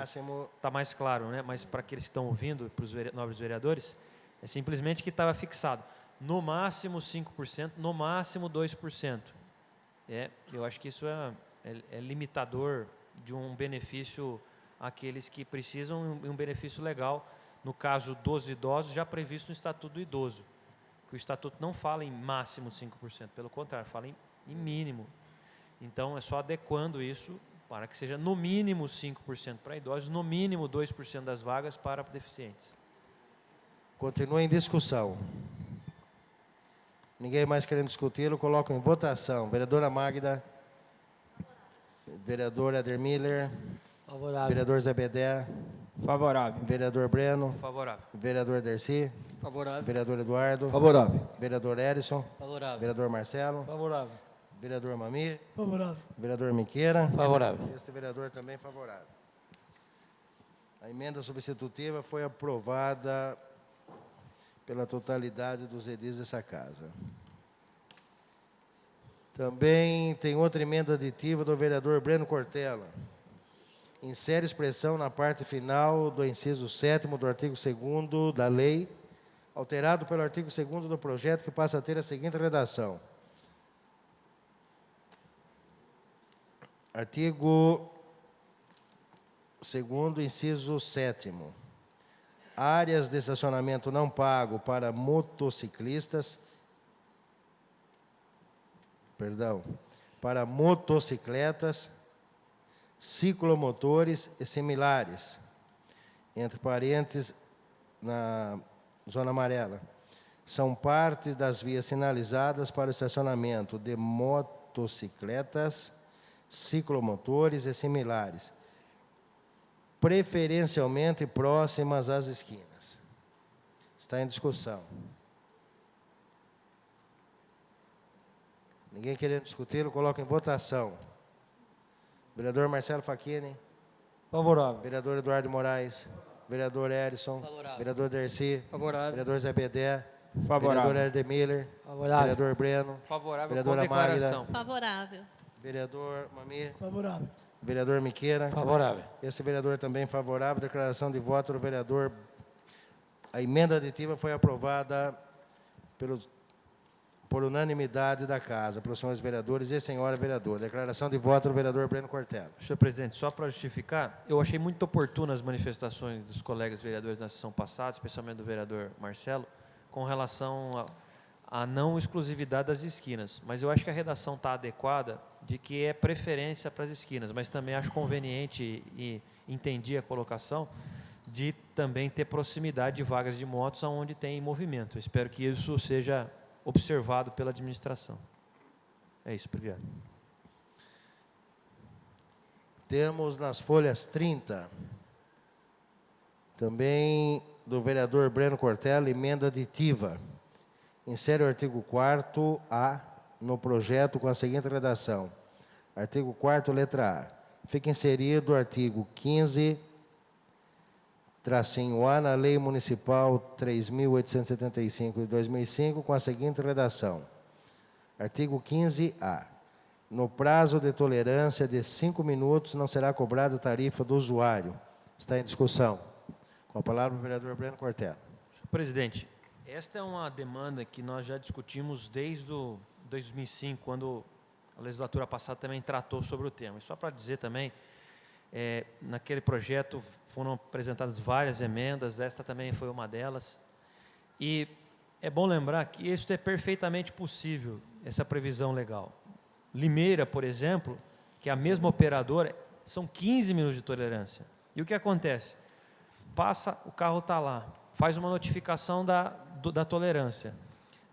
está mais claro, né? Mas para aqueles que estão ouvindo, para os nobres vereadores, é simplesmente que estava fixado no máximo 5%, no máximo 2%. Eu acho que isso é limitador de um benefício àqueles que precisam e um benefício legal, no caso dos idosos, já previsto no Estatuto do Idoso, que o Estatuto não fala em máximo 5%, pelo contrário, fala em mínimo. Então, é só adequando isso para que seja no mínimo 5% para idosos, no mínimo 2% das vagas para deficientes. Continua em discussão. Ninguém mais querendo discuti-lo, coloco em votação. Vereadora Magda. Vereador Eder Miller. Favorável. Vereador Zebedé. Favorável. Vereador Breno. Favorável. Vereador Dercy. Favorável. Vereador Eduardo. Favorável. Vereador Erison. Favorável. Vereador Marcelo. Favorável. Vereador Mamir. Favorável. Vereador Miqueira. Favorável. Este vereador também favorável. A emenda substitutiva foi aprovada pela totalidade dos edis dessa casa. Também tem outra emenda aditiva do vereador Breno Cortella. Insere expressão na parte final do inciso 7º do artigo 2º da lei, alterado pelo artigo 2º do projeto, que passa a ter a seguinte redação. Artigo 2º, inciso 7º. Áreas de estacionamento não pago para motociclistas, para motocicletas, ciclomotores e similares, entre parênteses, na zona amarela, são parte das vias sinalizadas para o estacionamento de motocicletas, ciclomotores e similares, preferencialmente próximas às esquinas. Está em discussão. Ninguém querendo discuti-lo, coloca em votação. Vereador Marcelo Facchini. Favorável. Vereador Eduardo Moraes. Vereador Erison. Favorável. Vereador Dercy. Favorável. Vereador Zé Bedé. Favorável. Vereador Eder Miller. Favorável. Vereador Breno. Favorável Vereadora com declaração. Magda. Favorável. Vereador Mamir. Favorável. Vereador Miqueira. Favorável. Esse vereador também favorável. Declaração de voto do vereador. A emenda aditiva foi aprovada por unanimidade da casa, pelos senhores vereadores e senhora vereadora. Declaração de voto do vereador Breno Cortella. Senhor presidente, só para justificar, eu achei muito oportunas as manifestações dos colegas vereadores na sessão passada, especialmente do vereador Marcelo, com relação à não exclusividade das esquinas. Mas eu acho que a redação está adequada de que é preferência para as esquinas, mas também acho conveniente e entendi a colocação de também ter proximidade de vagas de motos onde tem movimento. Eu espero que isso seja observado pela administração. É isso, obrigado. Temos nas folhas 30, também do vereador Breno Cortella, emenda aditiva. Insere o artigo 4º-A no projeto com a seguinte redação. Artigo 4º, letra A. Fica inserido o artigo 15-A na Lei Municipal 3.875 de 2005, com a seguinte redação. Artigo 15-A. No prazo de tolerância de 5 minutos, não será cobrada tarifa do usuário. Está em discussão. Com a palavra o vereador Breno Cortella. Senhor presidente, esta é uma demanda que nós já discutimos desde 2005, quando a legislatura passada também tratou sobre o tema. E só para dizer também, naquele projeto foram apresentadas várias emendas, esta também foi uma delas. E é bom lembrar que isso é perfeitamente possível, essa previsão legal. Limeira, por exemplo, que é a mesma operadora, são 15 minutos de tolerância. E o que acontece? Passa, o carro está lá, faz uma notificação da tolerância.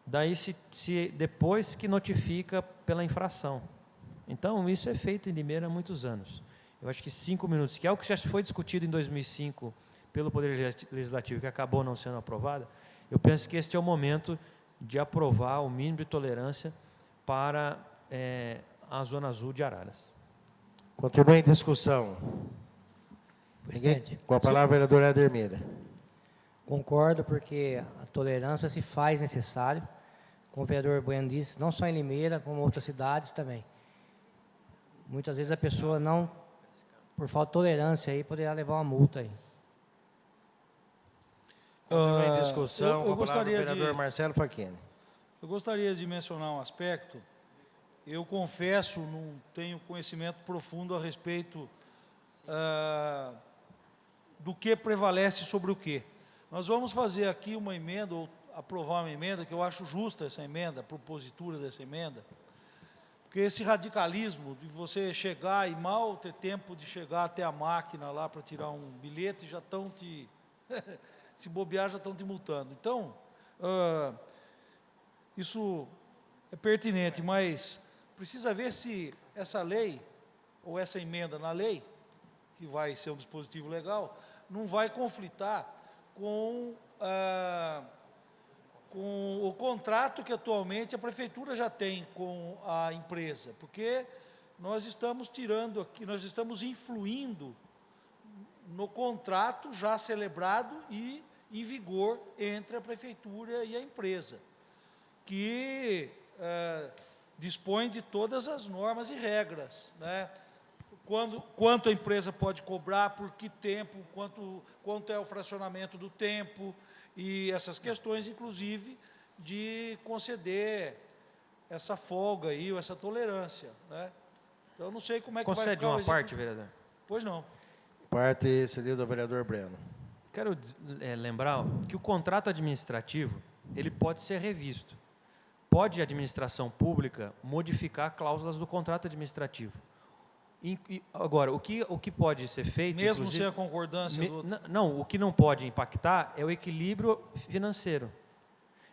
Daí, depois que notifica pela infração. Então, isso é feito em Limeira há muitos anos. Eu acho que 5 minutos, que é o que já foi discutido em 2005 pelo Poder Legislativo, que acabou não sendo aprovada, eu penso que este é o momento de aprovar o mínimo de tolerância para a Zona Azul de Araras. Continua em discussão. Presidente, Com a palavra, o vereador Eder Miller. concordo, porque a tolerância se faz necessário, como o vereador Bueno disse, não só em Limeira, como em outras cidades também. Muitas vezes a pessoa não, por falta de tolerância, aí, poderá levar uma multa aí. Continua em discussão. eu Com a palavra, o gostaria vereador Marcelo Facchini. Eu gostaria de mencionar um aspecto eu confesso, não tenho conhecimento profundo a respeito do que prevalece sobre o quê. Nós vamos fazer aqui uma emenda, ou aprovar uma emenda, que eu acho justa essa emenda, a propositura dessa emenda, porque esse radicalismo de você chegar e mal ter tempo de chegar até a máquina lá para tirar um bilhete, já estão te... se bobear, já estão te multando. Então, isso é pertinente, mas precisa ver se essa lei, ou essa emenda na lei, que vai ser um dispositivo legal, não vai conflitar com o contrato que atualmente a prefeitura já tem com a empresa, porque nós estamos tirando aqui, nós estamos influindo no contrato já celebrado e em vigor entre a prefeitura e a empresa, que dispõe de todas as normas e regras, né? Quanto a empresa pode cobrar, por que tempo, quanto é o fracionamento do tempo, e essas questões, inclusive, de conceder essa folga aí, ou essa tolerância, né? Então, não sei como é que vai ficar. Concede uma parte, vereador? Pois não. Parte cedida ao vereador Breno. Quero lembrar que o contrato administrativo, ele pode ser revisto. Pode a administração pública modificar cláusulas do contrato administrativo. Agora, o que pode ser feito... Mesmo sem a concordância do outro? Não, o que não pode impactar é o equilíbrio financeiro.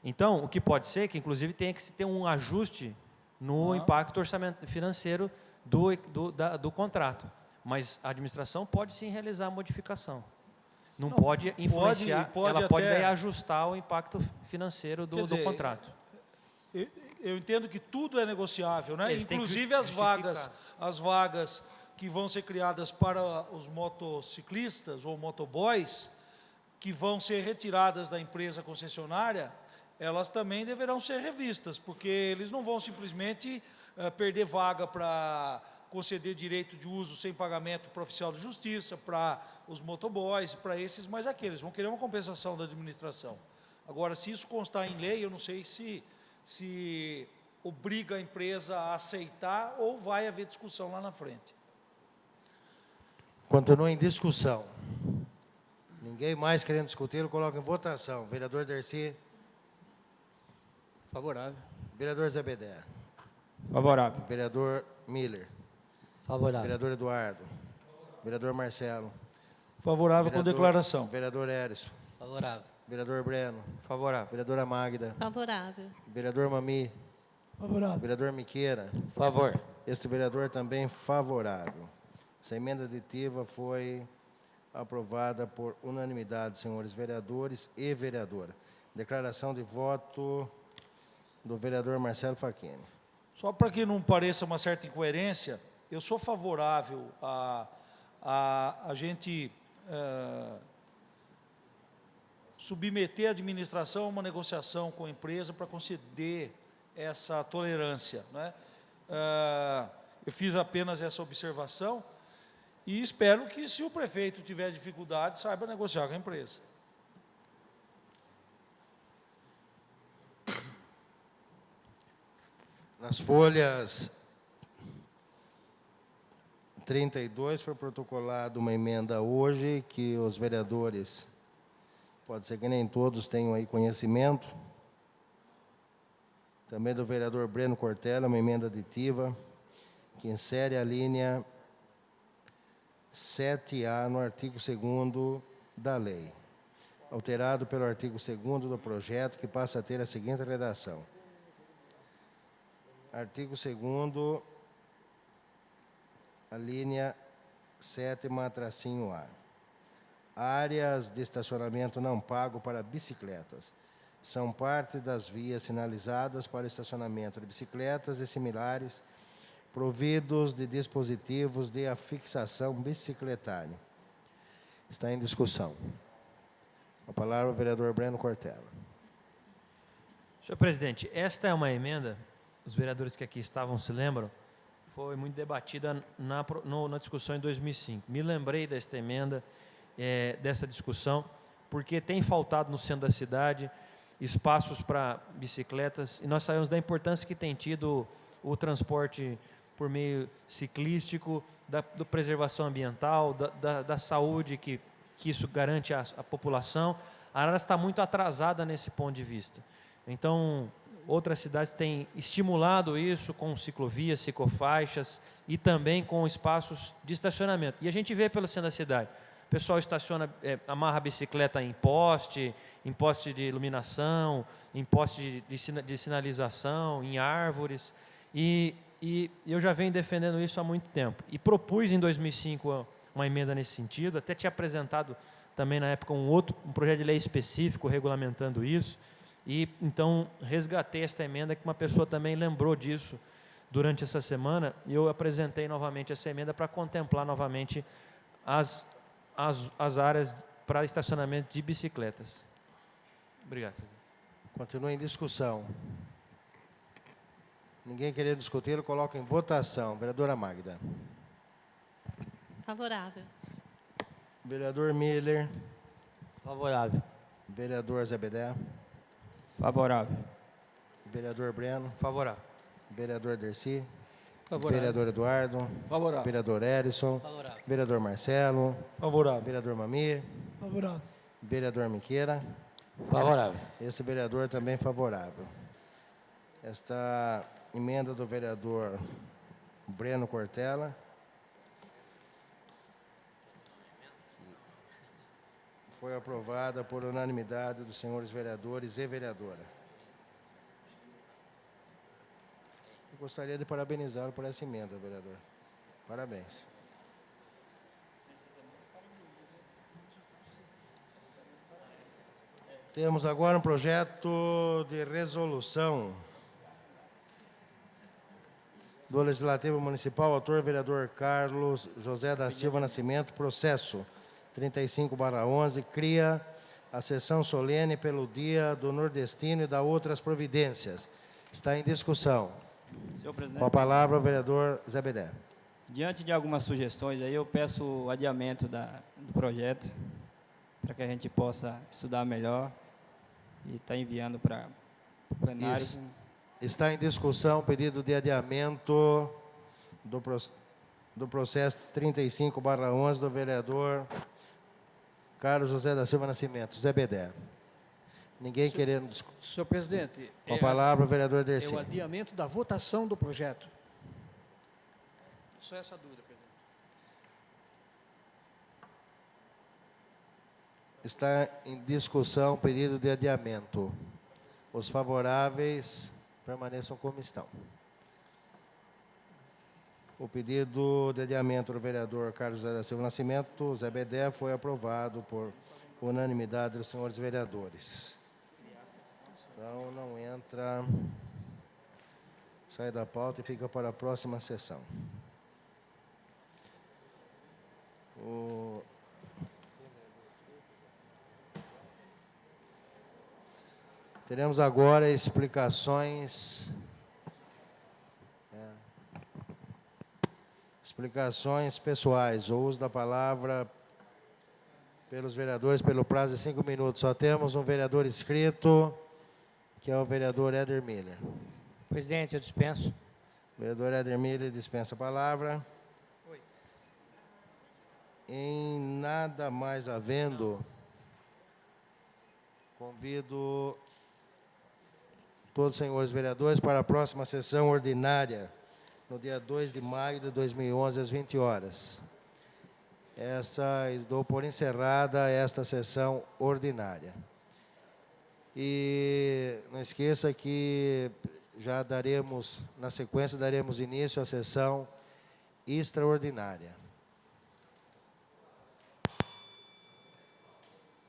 Então, o que pode ser que, inclusive, tenha que se ter um ajuste no impacto orçamento financeiro do contrato. Mas a administração pode sim realizar a modificação. Não pode influenciar, ela pode daí ajustar o impacto financeiro do contrato. Eu entendo que tudo é negociável, né? Inclusive as vagas que vão ser criadas para os motociclistas ou motoboys, que vão ser retiradas da empresa concessionária, elas também deverão ser revistas, porque eles não vão simplesmente perder vaga para conceder direito de uso sem pagamento para o oficial de justiça, para os motoboys, para esses, mas aqueles vão querer uma compensação da administração. Agora, se isso constar em lei, eu não sei se obriga a empresa a aceitar ou vai haver discussão lá na frente. Continua em discussão. Ninguém mais querendo discutir, eu coloco em votação. Vereador Dercy. Favorável. Vereador Zebedé. Favorável. Vereador Miller. Favorável. Vereador Eduardo. Vereador Marcelo. Favorável com declaração. Vereador Érison. Favorável. Vereador Breno. Favorável. Vereadora Magda. Favorável. Vereador Mami. Favorável. Vereador Miqueira. Favor. Este vereador também favorável. Essa emenda aditiva foi aprovada por unanimidade, senhores vereadores e vereadora. Declaração de voto do vereador Marcelo Facchini. Só para que não pareça uma certa incoerência, eu sou favorável a gente submeter a administração a uma negociação com a empresa para conceder essa tolerância, né? Eu fiz apenas essa observação e espero que, se o prefeito tiver dificuldade, saiba negociar com a empresa. Nas folhas 32 foi protocolada uma emenda hoje que os vereadores, pode ser que nem todos tenham aí conhecimento, também do vereador Breno Cortella, uma emenda aditiva que insere a linha 7A no artigo 2º da lei, alterado pelo artigo 2º do projeto, que passa a ter a seguinte redação. Artigo 2º, a linha 7ª-A. Áreas de estacionamento não pago para bicicletas são parte das vias sinalizadas para estacionamento de bicicletas e similares, providos de dispositivos de afixação bicicletária. Está em discussão. A palavra ao vereador Breno Cortella. Senhor presidente, esta é uma emenda, os vereadores que aqui estavam se lembram, foi muito debatida na discussão em 2005. Me lembrei desta emenda, dessa discussão, porque tem faltado no centro da cidade espaços para bicicletas, e nós sabemos da importância que tem tido o transporte por meio ciclístico, da preservação ambiental, da saúde que isso garante à população. Araras está muito atrasada nesse ponto de vista. Então, outras cidades têm estimulado isso com ciclovias, ciclofaixas e também com espaços de estacionamento. E a gente vê pelo centro da cidade. O pessoal estaciona, amarra a bicicleta em poste de iluminação, em poste de sinalização, em árvores. E eu já venho defendendo isso há muito tempo. E propus em 2005 uma emenda nesse sentido, até tinha apresentado também na época um projeto de lei específico regulamentando isso. E então resgatei esta emenda, que uma pessoa também lembrou disso durante essa semana, e eu apresentei novamente essa emenda para contemplar novamente as áreas para estacionamento de bicicletas. Obrigado, presidente. Continua em discussão. Ninguém querendo discutir, eu coloco em votação. Vereadora Magda. Favorável. Vereador Miller. Favorável. Vereador Zebedé. Favorável. Vereador Breno. Favorável. Vereador Dercy. Favorável. Vereador Eduardo. Favorável. Vereador Erison. Favorável. Vereador Marcelo. Favorável. Vereador Mamir. Favorável. Vereador Miqueira. Favorável. Esse vereador também favorável. Esta emenda do vereador Breno Cortella foi aprovada por unanimidade dos senhores vereadores e vereadora. Eu gostaria de parabenizá-lo por essa emenda, vereador. Parabéns. Temos agora um projeto de resolução do Legislativo Municipal, autor vereador Carlos José da Silva Nascimento, processo 35/11, cria a sessão solene pelo Dia do Nordestino e da outras providências. Está em discussão. Senhor presidente, Com a palavra o vereador Zebedé. diante de algumas sugestões aí, eu peço o adiamento do projeto para que a gente possa estudar melhor e estar enviando para o plenário. Está em discussão o pedido de adiamento do processo 35/11 do vereador Carlos José da Silva Nascimento, Zebedé. Ninguém querendo discutir. Senhor presidente, Com a palavra o vereador é Dercy. o adiamento da votação do projeto. Só essa dúvida, presidente. Está em discussão o pedido de adiamento. Os favoráveis permaneçam como estão. O pedido de adiamento do vereador Carlos José da Silva Nascimento, Zebedé, foi aprovado por unanimidade dos senhores vereadores. Então, não entra, sai da pauta e fica para a próxima sessão. Teremos agora explicações pessoais, o uso da palavra pelos vereadores pelo prazo de 5 minutos. Só temos um vereador inscrito, que é o vereador Éder Miller. Presidente, eu dispenso. O vereador Éder Miller dispensa a palavra. Em nada mais havendo, convido todos os senhores vereadores para a próxima sessão ordinária, no dia 2 de maio de 2011, às 20 horas. Dou por encerrada esta sessão ordinária. E não esqueça que já daremos, na sequência, daremos início à sessão extraordinária.